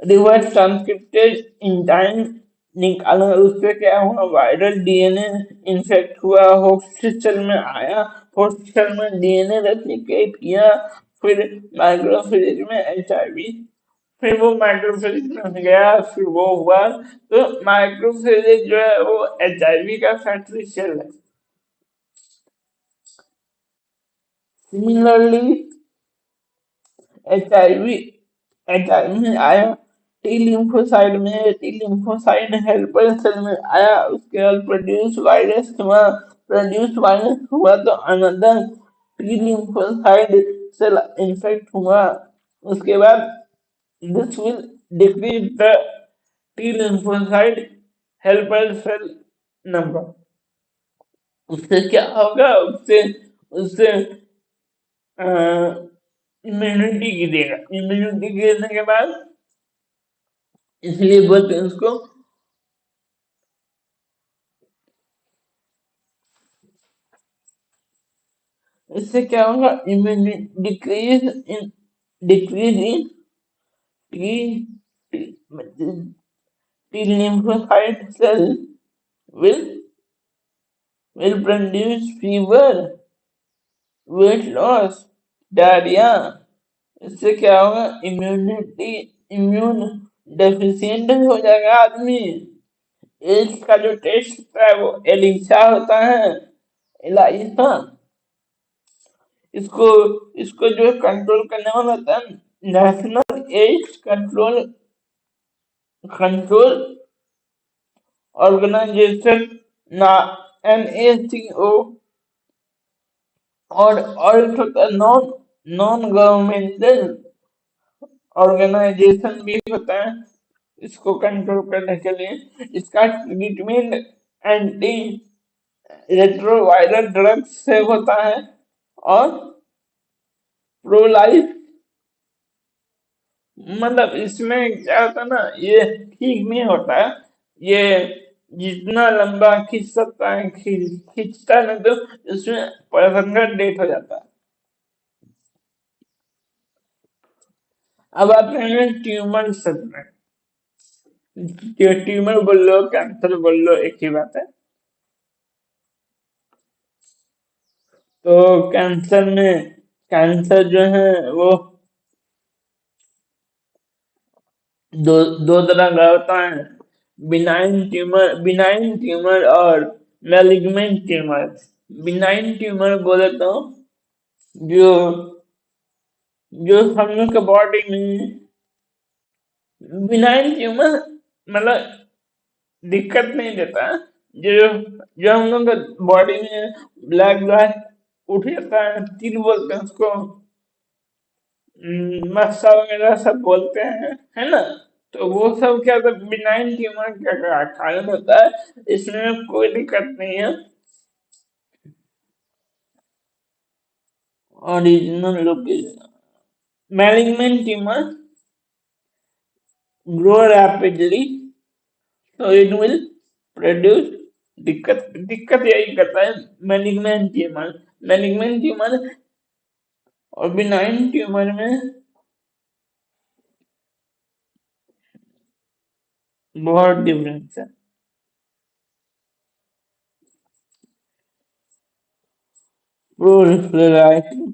रिवर्स ट्रांसक्रिप्टेड इंजाइम निकाला। उससे क्या हुआ, वायरल DNA इन्फेक्ट हुआ, होस्ट सेल में आया, होस्ट सेल में DNA रेप्लिकेट किया, फिर माइक्रोफेज में HIV, फिर वो माइक्रोफेज में गया, फिर वो हुआ। तो माइक्रोफेज जो है वो HIV का फैक्ट्री सेल है। सिमिलरली HIV में आया टी लिम्फोसाइट में, टी लिम्फोसाइट हेल्पर सेल में आया। उसके बाद प्रोड्यूस वायरस हुआ तो another T lymphocyte cell infect हुआ। उसके बाद this will decrease the T lymphocyte helper cell number. उससे क्या होगा, उससे उससे इम्यूनिटी गिरेगा, इम्यूनिटी गिरने के बाद इसलिए बोलते हैं उसको, इससे क्या होगा, immunity decrease in T T lymphocyte cell will will produce fever, weight loss, diarrhoea. इससे क्या होगा, इम्यून डेफिशिएंट हो जाएगा आदमी। एज का जो टेस्ट होता है वो एलिसा होता है, एलाइसा। इसको इसको जो कंट्रोल करने वाला होता है national AIDS control control organisation, ना NACO। और एक होता है नॉन नॉन गवर्नमेंटल ऑर्गेनाइजेशन भी होता है इसको कंट्रोल करने के लिए। इसका ट्रीटमेंट एंटी रेट्रोवायरल ड्रग्स से होता है और प्रो लाइफ, मतलब इसमें क्या होता है ना, ये ठीक नहीं होता है। ये जितना लंबा खींच सकता है खींचता है ना, तो इसमें पर्सन का डेथ हो जाता है। अब आते हैं ट्यूमर में। ट्यूमर बोल लो, कैंसर बोल लो, एक ही बात है। तो कैंसर जो है वो दो दो तरह का होता है, बिनाइन ट्यूमर और मैलिग्नेंट ट्यूमर। बिनाइन ट्यूमर बोले तो जो जो हम लोग के बॉडी में बिनाइन ट्यूमर, मतलब दिक्कत नहीं देता है। जो जो हम लोग के बॉडी में ब्लैक ब्लैक उठ जाता है, तिल बोलते हैं उसको, मस्सा वगैरह सब बोलते हैं, है ना। तो वो सब क्या होता है, बिनाइन ट्यूमर का कारण होता है, इसमें कोई दिक्कत नहीं है। Original location, malignant tumour grow rapidly, so it will produce दिक्कत दिक्कत यही करता है मैलिग्नेंट ट्यूमर और बिनाइन ट्यूमर में बहुत डिफरेंस है। प्रोलिफरेटिव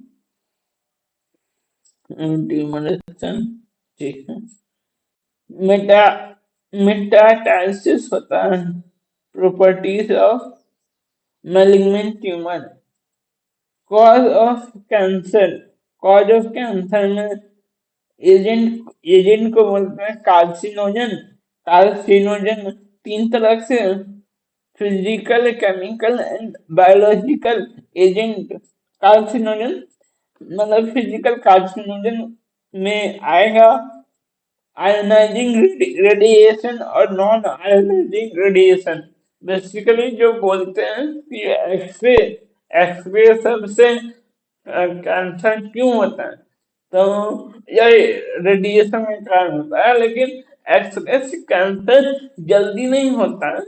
ट्यूमरेशन, ठीक है। मेटा मेटास्टेसिस होता है, properties of malignant tumour. Cause of cancer, cause of cancer में एजेंट को बोलते हैं कार्सिनोजन। कार्सिनोजन तीन तरह से, physical, chemical and biological agent. Carcinogen मतलब फिजिकल कार्सिनोजन में आएगा आयोनाइजिंग रेडिएशन और नॉन आयोनाइजिंग रेडिएशन। बेसिकली जो बोलते हैं कि एक्सरे एक्सरे सबसे कैंसर क्यों होता है, तो यही रेडिएशन के कारण होता है। लेकिन एक्सरे से कैंसर जल्दी नहीं होता है,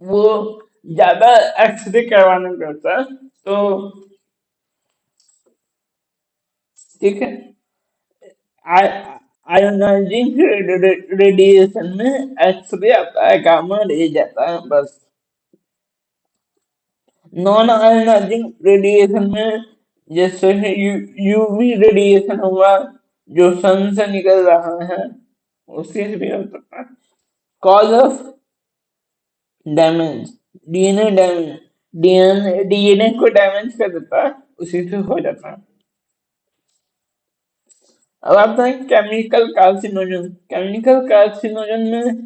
वो ज्यादा एक्सरे करवाना पड़ता है। तो ठीक है, आयोनाइजिंग रेडिएशन में एक्सरे आता है, गामा रेज आता है बस। नॉन आयोनाइजिंग रेडिएशन में जैसे यूवी रेडिएशन हुआ, जो सन से निकल रहा है, उससे भी हो सकता है। Cause of damage, DNA damage, DNA को डैमेज कर देता है, उसी से हो जाता है। अब आता है केमिकल कार्सिनोजन। केमिकल कार्सिनोजन में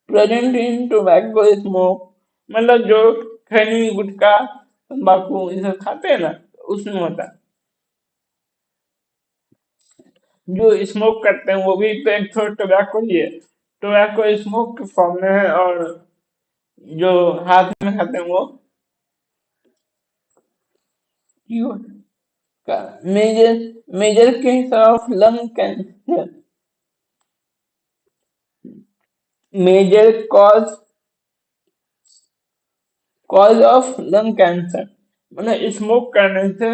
प्रेजेंट इन टोबैको स्मोक, मतलब जो खैनी गुटखा तंबाकू ये सब खाते हैं ना, उसमें होता है। जो स्मोक करते हैं वो भी तो एक तो टोबैको ही है, टोबैको स्मोक के फॉर्म में है। और जो हाथ में खाते हैं वो क्यों, major case of lung cancer, major cause of lung cancer, मतलब स्मोक करने से,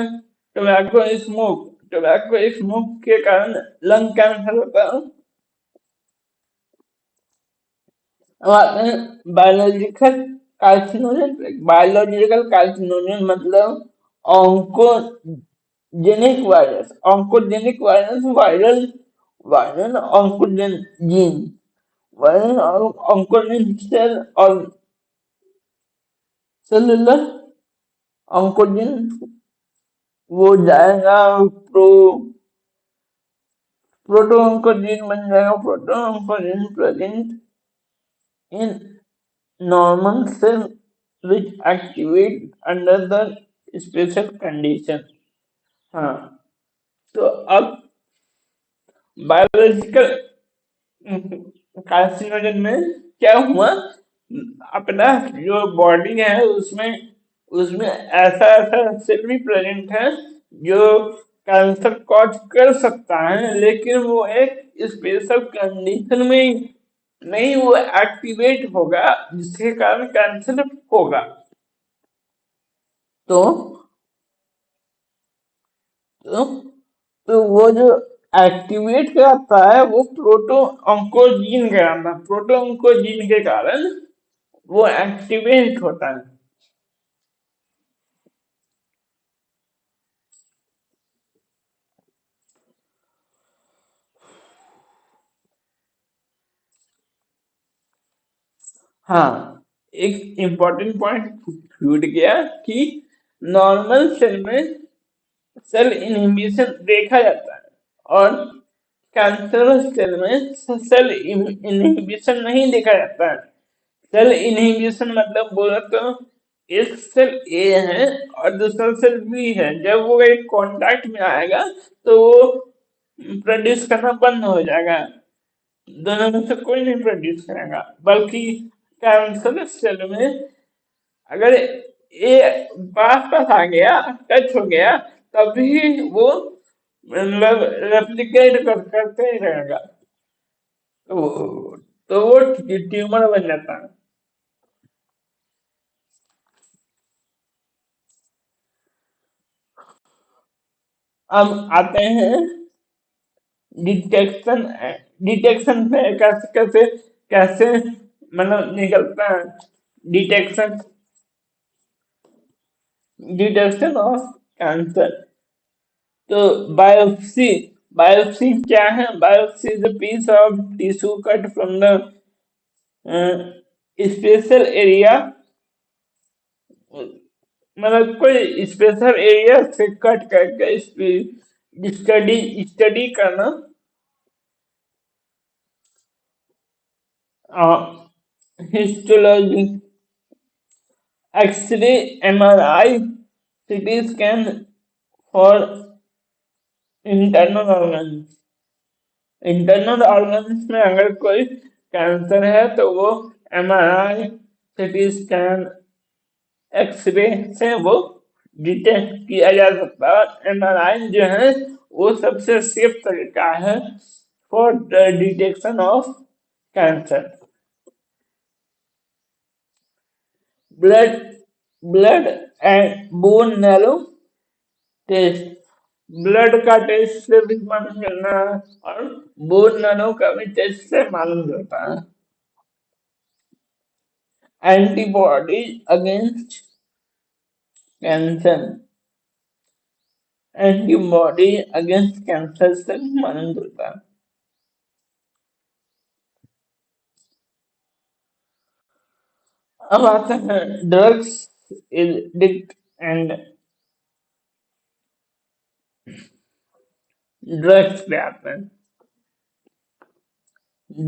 टोबैको स्मोक के कारण लंग कैंसर होता है। अब आते हैं बायोलॉजिकल कार्सिनोजन। बायोलॉजिकल कार्सिनोजन मतलब oncogenic viral viral oncogene gene viral और ऑन्कोजन सेल और सेलुलर ऑन्कोजन, वो जाएगा प्रो प्रोटोऑन्कोजीन बन जाएगा, protooncogene present in normal cell which activate under the special condition। हाँ, तो अब बायोलॉजिकल कार्सिनोजन में क्या हुआ, अपना जो बॉडी है उसमें उसमें ऐसा ऐसा सेल भी प्रेजेंट है जो कैंसर कॉज कर सकता है, लेकिन वो एक स्पेशल कंडीशन में नहीं वो एक्टिवेट होगा जिसके कारण कैंसर होगा। तो तो, तो वो जो एक्टिवेट कराता है वो प्रोटो ऑन्कोजीन कराता है, प्रोटो ऑन्कोजीन के कारण वो एक्टिवेट होता है। हाँ, एक इम्पोर्टेंट पॉइंट छूट गया कि नॉर्मल सेल में सेल इनहिबिशन देखा जाता है और कैंसरस सेल में सेल इनहिबिशन नहीं देखा जाता है। सेल इनहिबिशन मतलब बोला तो एक सेल ए है और दूसरा सेल बी है, जब वो एक कांटेक्ट में आएगा तो वो प्रोड्यूस करना बंद हो जाएगा, दोनों में से कोई नहीं प्रोड्यूस करेगा। बल्कि कैंसर सेल में अगर ए पास पास आ गया, टच हो गया, तभी वो मतलब रेप्लिकेट करते ही रहेगा, तो वो ट्यूमर बन जाता है। अब आते हैं डिटेक्शन। डिटेक्शन पे कैसे कैसे कैसे मतलब निकलता है डिटेक्शन, डिटेक्शन ऑफ कैंसर। तो बायोप्सी, बायोप्सी क्या है? Biopsy is a piece of tissue cut from the special area, मतलब कोई स्पेशल एरिया से कट करके स्टडी स्टडी करना। Histology, X-ray, MRI, CT scan for internal organ. Internal organs में अगर कोई कैंसर है तो वो एमआरआई, सीटी स्कैन, एक्सरे से वो डिटेक्ट किया जा सकता है। एमआरआई जो है वो सबसे सेफ तरीका है for the detection of cancer. Blood blood and bone marrow test, blood का टेस्ट से भी मालूम चलना है और बोन नैरो का भी टेस्ट से मालूम चलता है। Antibody against cancer, antibody against cancer से मालूम चलता है। अब आते हैं ड्रग्स एडिक्ट एंड ड्रग्स पे आते हैं।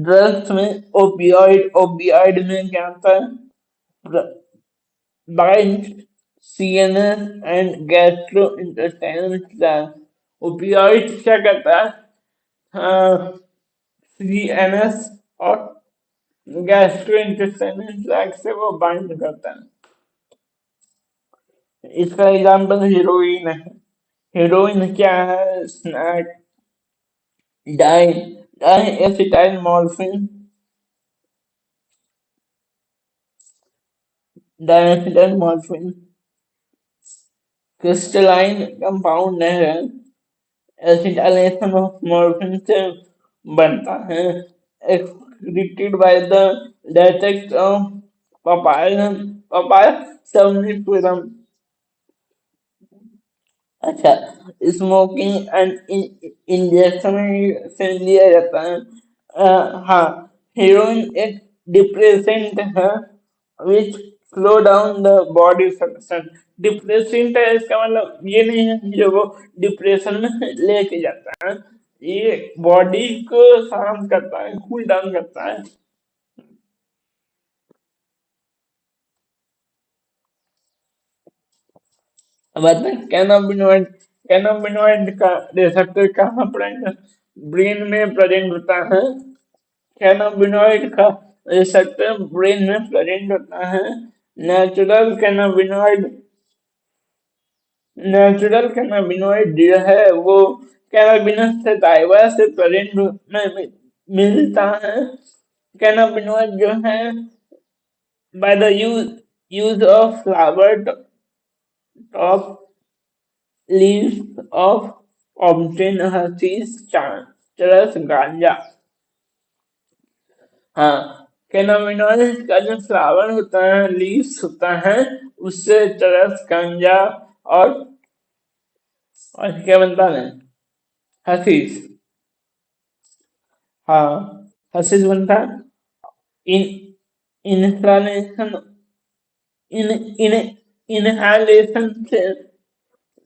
ड्रग्स में ओपियोइड में क्या आता है? Bind CNS and gastrointestinal tract. Opioid क्या करता है? सीएनएस और गैस्ट्रोइंटेस्टाइनल ट्रैक्ट से वो बाइंड करता है। इसका एग्जाम्पल हीरोइन है। हेरोइन क्या है? Smack, di di acetyl morphine, di morphine crystalline compound है, एसिटाइलेशन ऑफ मॉर्फिन से बनता है, excreted by the latex of papaya papaya somniferum। अच्छा, स्मोकिंग एंड इंजेक्शन से लिया जाता है। हाँ, हेरोइन एक डिप्रेसेंट है which slow down the body function. Depressant है इसका मतलब ये नहीं है कि जो वो डिप्रेशन में लेके जाता है, ये बॉडी को शांत करता है, कूल डाउन करता है। अब आते हैं कैनाबिनॉइड। कैनाबिनॉइड का रिसेप्टर कहाँ पड़ेगा? ब्रेन में प्रेजेंट होता है। कैनाबिनॉइड का रिसेप्टर ब्रेन में प्रेजेंट होता है। नेचुरल कैनाबिनॉइड नेचुरल कैनाबिनॉइड जो है वो कैनाबिनस से साइवा से प्रेजेंट में मिलता है। कैनाबिनॉइड जो है by the use of flower top leaves of obtain Hershey's चरस गांजा। हाँ, कैनाबिनॉइड का जो फ्लावर होता है, लीव्स होता है, उससे चरस गांजा और क्या बनता है? हर्शीज। हाँ, हर्शीज बनता है। इन इन्फ्लामेशन इन इन इनहेलेशन से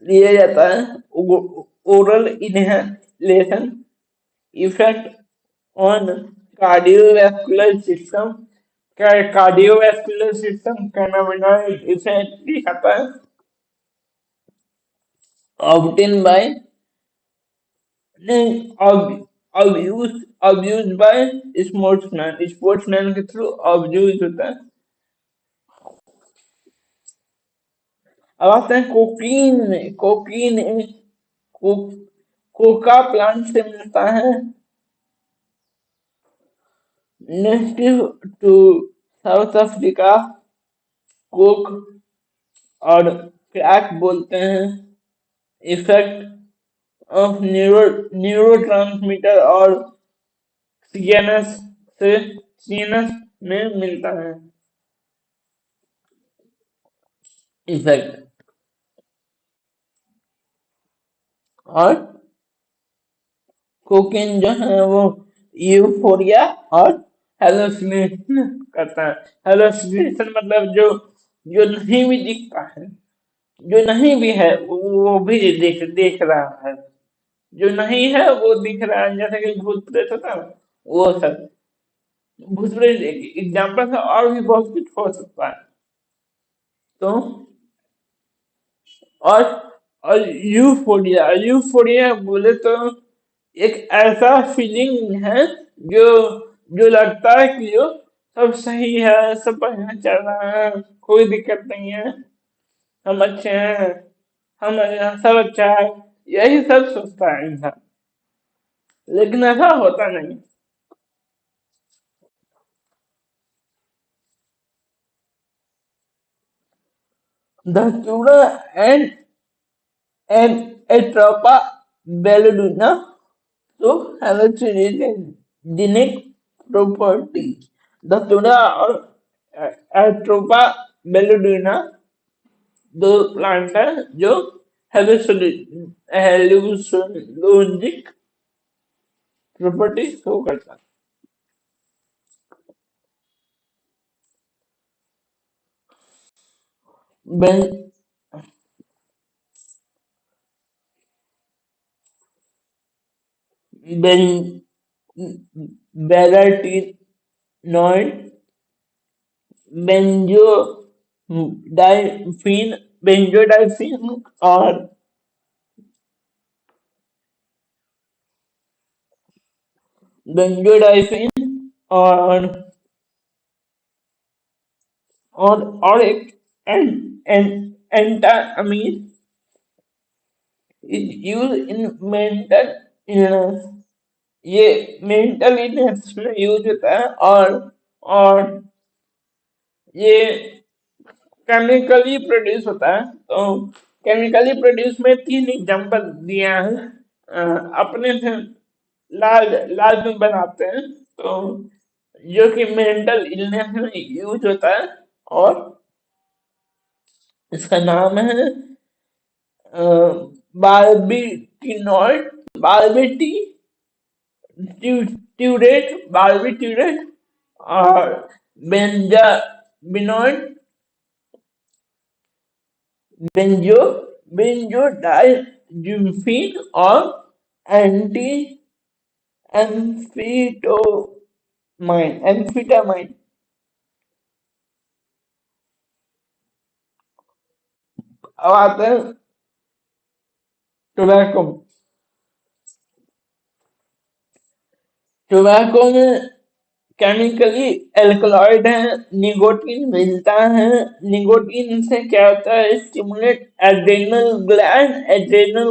लिया जाता है। Oral inhalation effect on cardiovascular system. क्या कार्डियोवैस्कुलर सिस्टम कैनाबिनॉइड इफेक्ट दिखाता है? ऑब्टेन बाय नहीं, अब्यूज बाय स्पोर्ट्समैन। स्पोर्ट्समैन के थ्रू अब्यूज होता है। अब आते हैं कोकीन में। को, कोका प्लांट से मिलता है। Native to South Africa, coke और क्रैक बोलते हैं। इफेक्ट ऑफ न्यूरो और सीएनएस से सीएनएस में मिलता है इफेक्ट। और कोकेन जो है वो यूफोरिया और हेलोसिनेशन करता है। हेलोसिनेशन मतलब जो जो नहीं भी दिखता है, जो नहीं भी है वो भी देख देख रहा है, जो नहीं है वो दिख रहा है, जैसे कि भूत प्रेत होता है ना, वो सब। भूत प्रेत एग्जाम्पल है, और भी बहुत कुछ हो सकता है। तो और और यूफोरिया, यूफोरिया बोले तो एक ऐसा फीलिंग है जो जो लगता है कि जो सब सही है, सब बढ़िया चल रहा है, कोई दिक्कत नहीं है, हम अच्छे हैं, हम सब अच्छा है, यही सब सोचता है इंसान। लेकिन ऐसा होता नहीं। धतूरा एंड एंड एट्रोपा बेलुडुना तो हेलोसिनेजेनिक प्रॉपर्टी। धतूरा और एट्रोपा बेलुडुना दो प्लांट है जो हेलुसिनोजिक प्रॉपर्टी शो करता है। बेन बेन बेलाटिनॉइड, बेंजो डाइफिन बेंजोडाइफिन और बेंजोडाइफिन और और एक एंटामीन is used in mental illness. ये मेंटल इलनेस में यूज होता है और ये केमिकली प्रोड्यूस होता है। तो केमिकली प्रोड्यूस में 3 एग्जांपल दिए हैं। अपने से लाल लाल में बनाते हैं, तो जो कि मेंटल इलनेस में यूज होता है। और इसका नाम है बार्बिटिनॉल, बार्बिटी ट्यूरेट, बार्बिट्यूरेट और बेंजाबिनॉल, बेंजो बेंजोडाइजिपीन और एंटी एम्फीटामाइन। अब आते हैं टोबैको। टोबैको में केमिकली एल्कलॉइड है, निकोटीन मिलता है। निकोटीन से क्या होता है, stimulate adrenal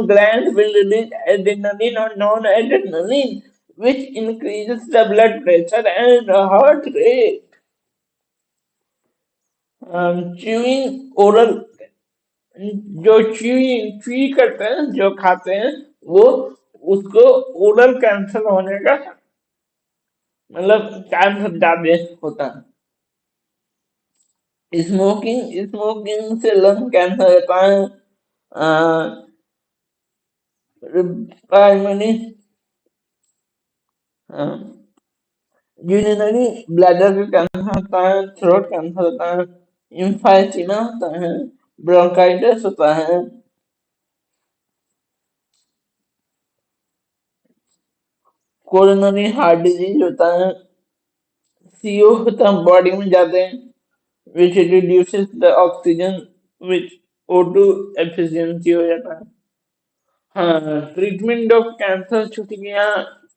gland will release adrenaline और non adrenaline which increases the blood pressure and heart rate. Chewing oral, जो च्यूई करते हैं, जो खाते हैं, वो उसको ओरल कैंसर होने का मतलब चांस ज्यादा होता है। स्मोकिंग से लंग कैंसर होता है। प्राइमरी यूरिनरी ब्लैडर का कैंसर होता है, थ्रोट कैंसर होता है, इम्फाइसीमा होता है, ब्रोंकाइटिस होता है, कोरोनरी हार्ट डिजीज होता है, सीओ होता है बॉडी में जाते हैं, which reduces the oxygen which O2 efficiency हो जाता है। हाँ, ट्रीटमेंट ऑफ कैंसर छूट गया,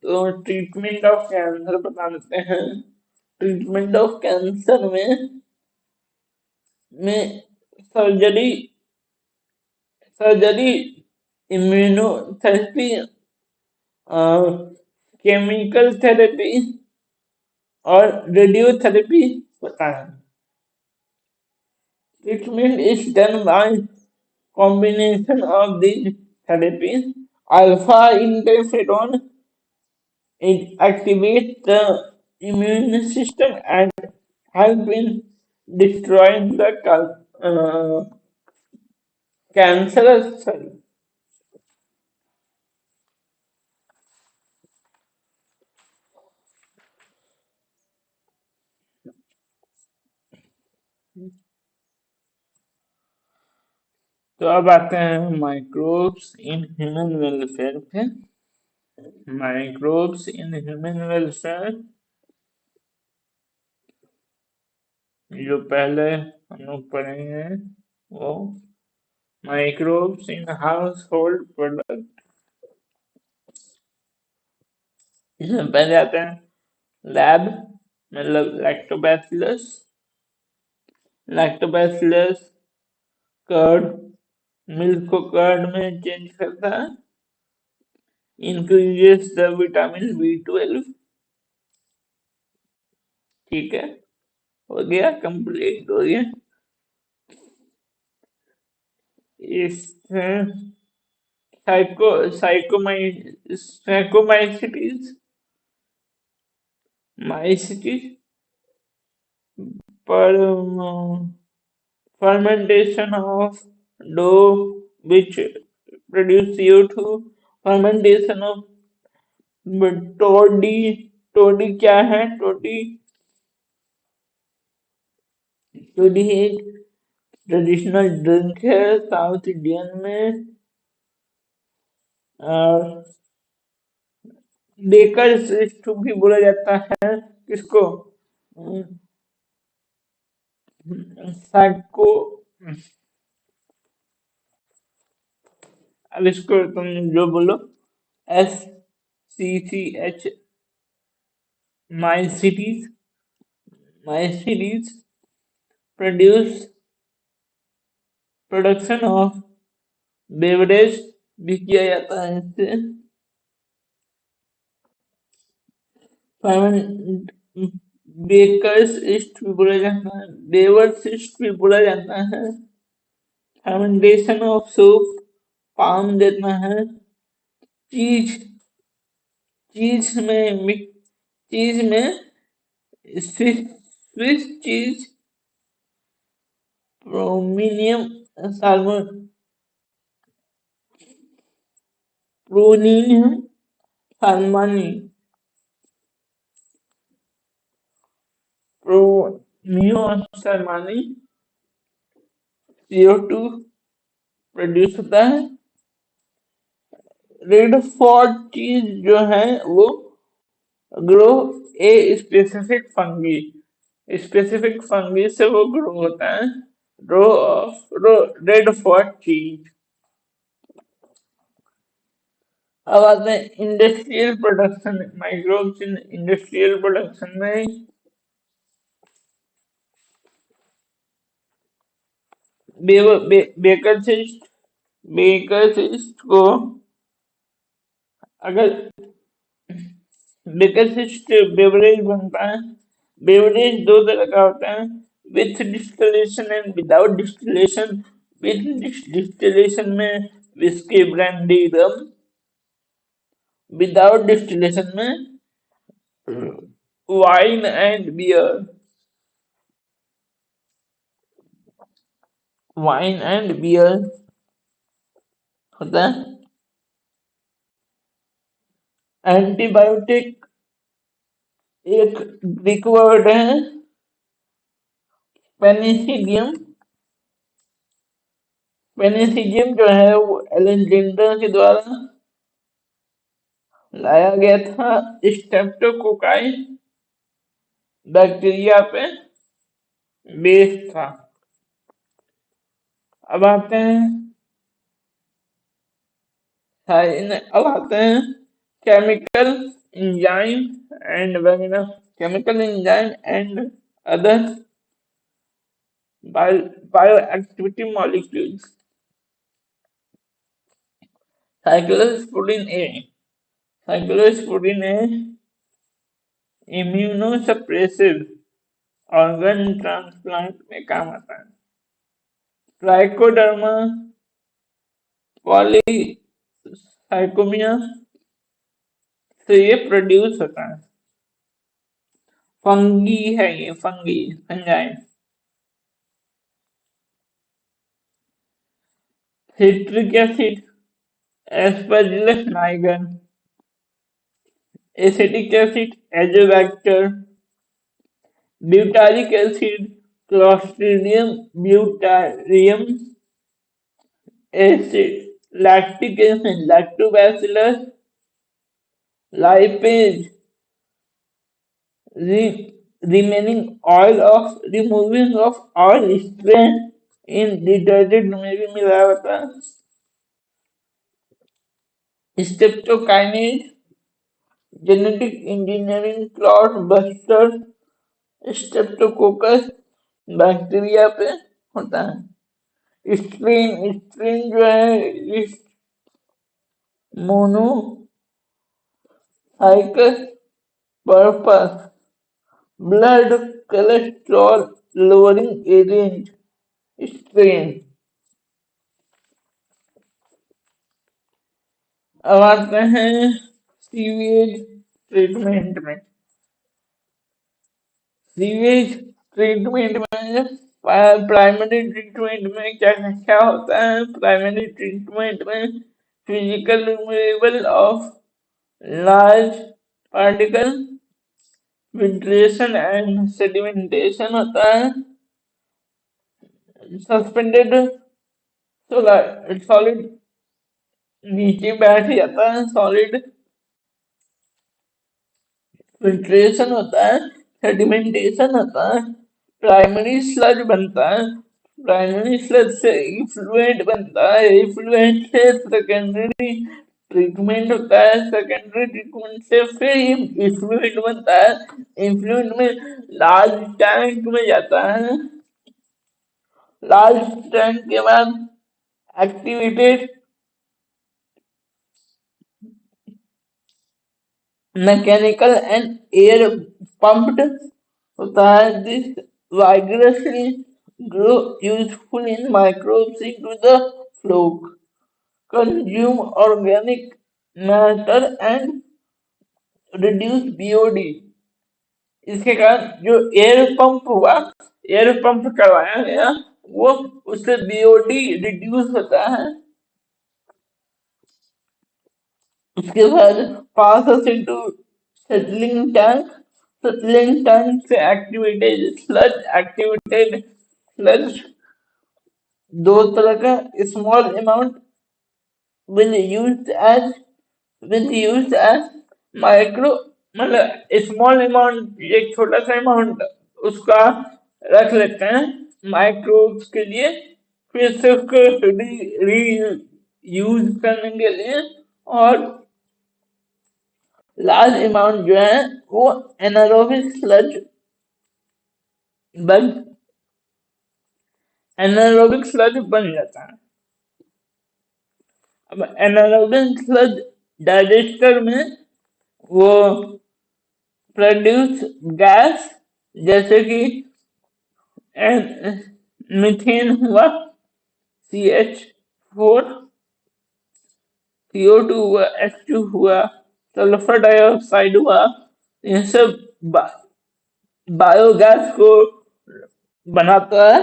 तो ट्रीटमेंट ऑफ कैंसर बता देते हैं। ट्रीटमेंट ऑफ कैंसर में surgery surgery immunotherapy, chemical therapy और रेडियोथेरेपी होता है। Treatment is done by combination of these therapies. Alpha interferon, it activates the immune system and help in destroying the cancerous cell. तो अब आते हैं microbes in human welfare पे। Microbes in human welfare, जो पहले हम लोग पढ़ेंगे वो microbes in house hold product. इसमें पहले आते हैं लैब, मतलब लैक्टोबैसिलस कर्ड, मिल्क को कर्ड में चेंज करता है, इंक्रीजेस द विटामिन B12। ठीक है, हो गया, कंप्लीट हो गया। इस साइकोमाइसिटीज पर fermentation of dough which produce CO2, fermentation of toddy। toddy क्या है? toddy एक ट्रेडिशनल ड्रिंक है साउथ इंडियन में। और बेकर्स स्टू भी बोला जाता है किसको? साइको, अब इसको तुम जो बोलो, SCCH, mycetes production of beverage भी किया जाता है इससे। फर्मेंट बेकर्स ईस्ट भी बोला जाता है, बेवर्स ईस्ट भी बोला जाता है। फर्मेंटेशन ऑफ सूप पाम देता है। चीज चीज में चीज में Swiss Swiss cheese, प्रोमिनियम salmon, प्रोनियम साल्मानी, प्रोनियो साल्मानी CO2 produce होता है। रेड फोर्ट चीज जो है वो ग्रो ए स्पेसिफिक फंगी से वो ग्रो होता है। रो ऑफ रेड फोर्ट चीज। अब आते हैं industrial production, microbes in industrial production में। बेकर सिस्ट को अगर बेकरसिस्ट बेवरेज बनता है। बेवरेज दो तरह का होता है, with distillation and without distillation. With distillation में whisky brandy rum, without distillation में wine and beer. Wine and beer होता है। एंटीबायोटिक एक ग्रीक वर्ड है, पेनिसिलियम। पेनिसिलियम जो है वो एलेक्जेंडर के द्वारा लाया गया था। स्ट्रेप्टोकोकाई बैक्टीरिया पे बेस था। अब आते हैं केमिकल एंजाइम एंड वगैरह, chemical enzyme and other bioactivity molecules. Cyclosporin A immunosuppressive organ transplant में काम आता है। ट्राइकोडर्मा पॉलीसाइकोमिया से ये प्रोड्यूस होता है। फंगी है ये, fungi. Citric acid Aspergillus niger, acetic acid Acetobacter, butyric acid Clostridium butyricum, acid lactic acid Lactobacillus, lipase remaining removing of oil stain in detergent में भी मिला होता है। Streptokinase genetic engineering clot buster Streptococcus bacteria पे होता है। स्ट्रीन जो है Monascus purpureus blood cholesterol lowering agent स्ट्रेन। अब आते हैं सीवेज ट्रीटमेंट में। सीवेज ट्रीटमेंट में प्राइमरी ट्रीटमेंट में क्या क्या होता है? प्राइमरी ट्रीटमेंट में physical removal of large particle, filtration and sedimentation होता है। सस्पेंडेड सॉलिड नीचे बैठ जाता है, सॉलिड। फिल्ट्रेशन होता है, सेडिमेंटेशन होता है, प्राइमरी स्लज बनता है, प्राइमरी स्लज से इफ्लुएंट बनता है, इफ्लुएंट से सेकेंडरी ट्रीटमेंट होता है, सेकेंडरी ट्रीटमेंट से फिर इफ्लुएंट बनता है, इफ्लुएंट में लार्ज टैंक में जाता है, लार्ज टैंक के बाद activated mechanical and air pumped होता है. This vigorously grow useful in microbes into the flock, consume organic matter and reduce BOD. इसके कारण जो एयर पंप हुआ, एयर पंप करवाया गया, वो उससे बीओडी रिड्यूस होता है. उसके बाद passes into settling tank. Settling tank से activated sludge दो तरह का. Small amount will used as micro, मतलब स्मॉल अमाउंट, एक छोटा सा अमाउंट उसका रख लेते हैं माइक्रोब्स के लिए, फिर से उसको री यूज करने के लिए. और लार्ज अमाउंट जो है वो एनारोबिक स्लज बन जाता है. अब एनारोबिक स्लज डाइजेस्टर में वो प्रोड्यूस गैस, जैसे कि मीथेन हुआ, CH4, CO2 हुआ, H2 हुआ, सल्फर डाइऑक्साइड हुआ. ये सब बायोगैस को बनाता है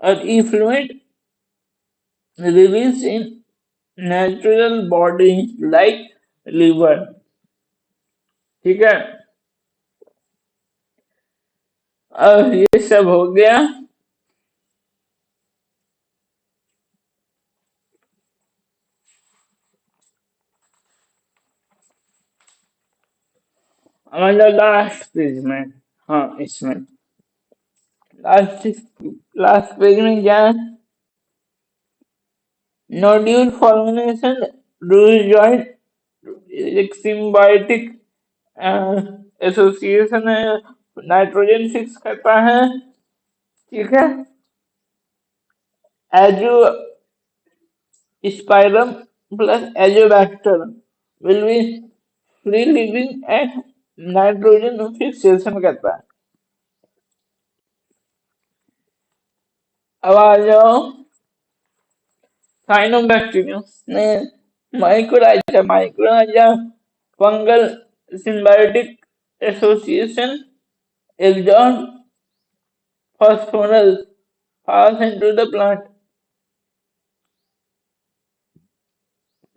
और effluent release in natural body like liver. ठीक है, अब ये सब हो गया. हमारा लास्ट पेज में, हाँ इसमें लास्ट पेज में क्या है? नोड्यूल फॉर्मेशन, रूल जॉइंट, एक सिम्बायोटिक एसोसिएशन है, नाइट्रोजन फिक्स करता है. ठीक है, Azospirillum plus Azotobacter will be free living and nitrogen fixation करता है. अब आ जाओ साइनोबैक्टीरियम ने mycorrhiza fungal symbiotic association, exhaust phosphorus pass into the plant.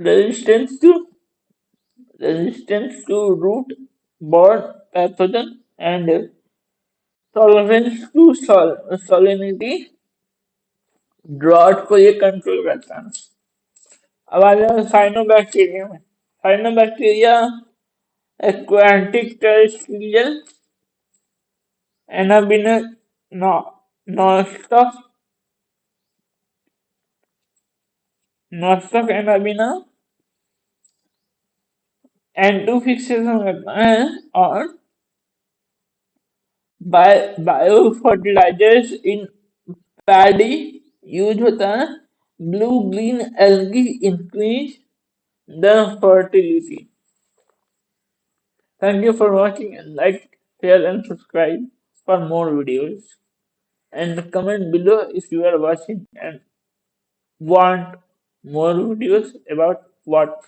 Resistance to root-borne pathogen and tolerance to salinity drought को ये control करता है. अब आ जाओ साइनोबैक्टीरिया में. Cyanobacteria aquatic terrestrial anabaena nostoc anabaena N2 fixation करता है. और bio fertilisers in paddy use होता है. Blue green algae increase the fertility. Thank you for watching, and like, share and subscribe for more videos, and comment below if you are watching and want more videos about what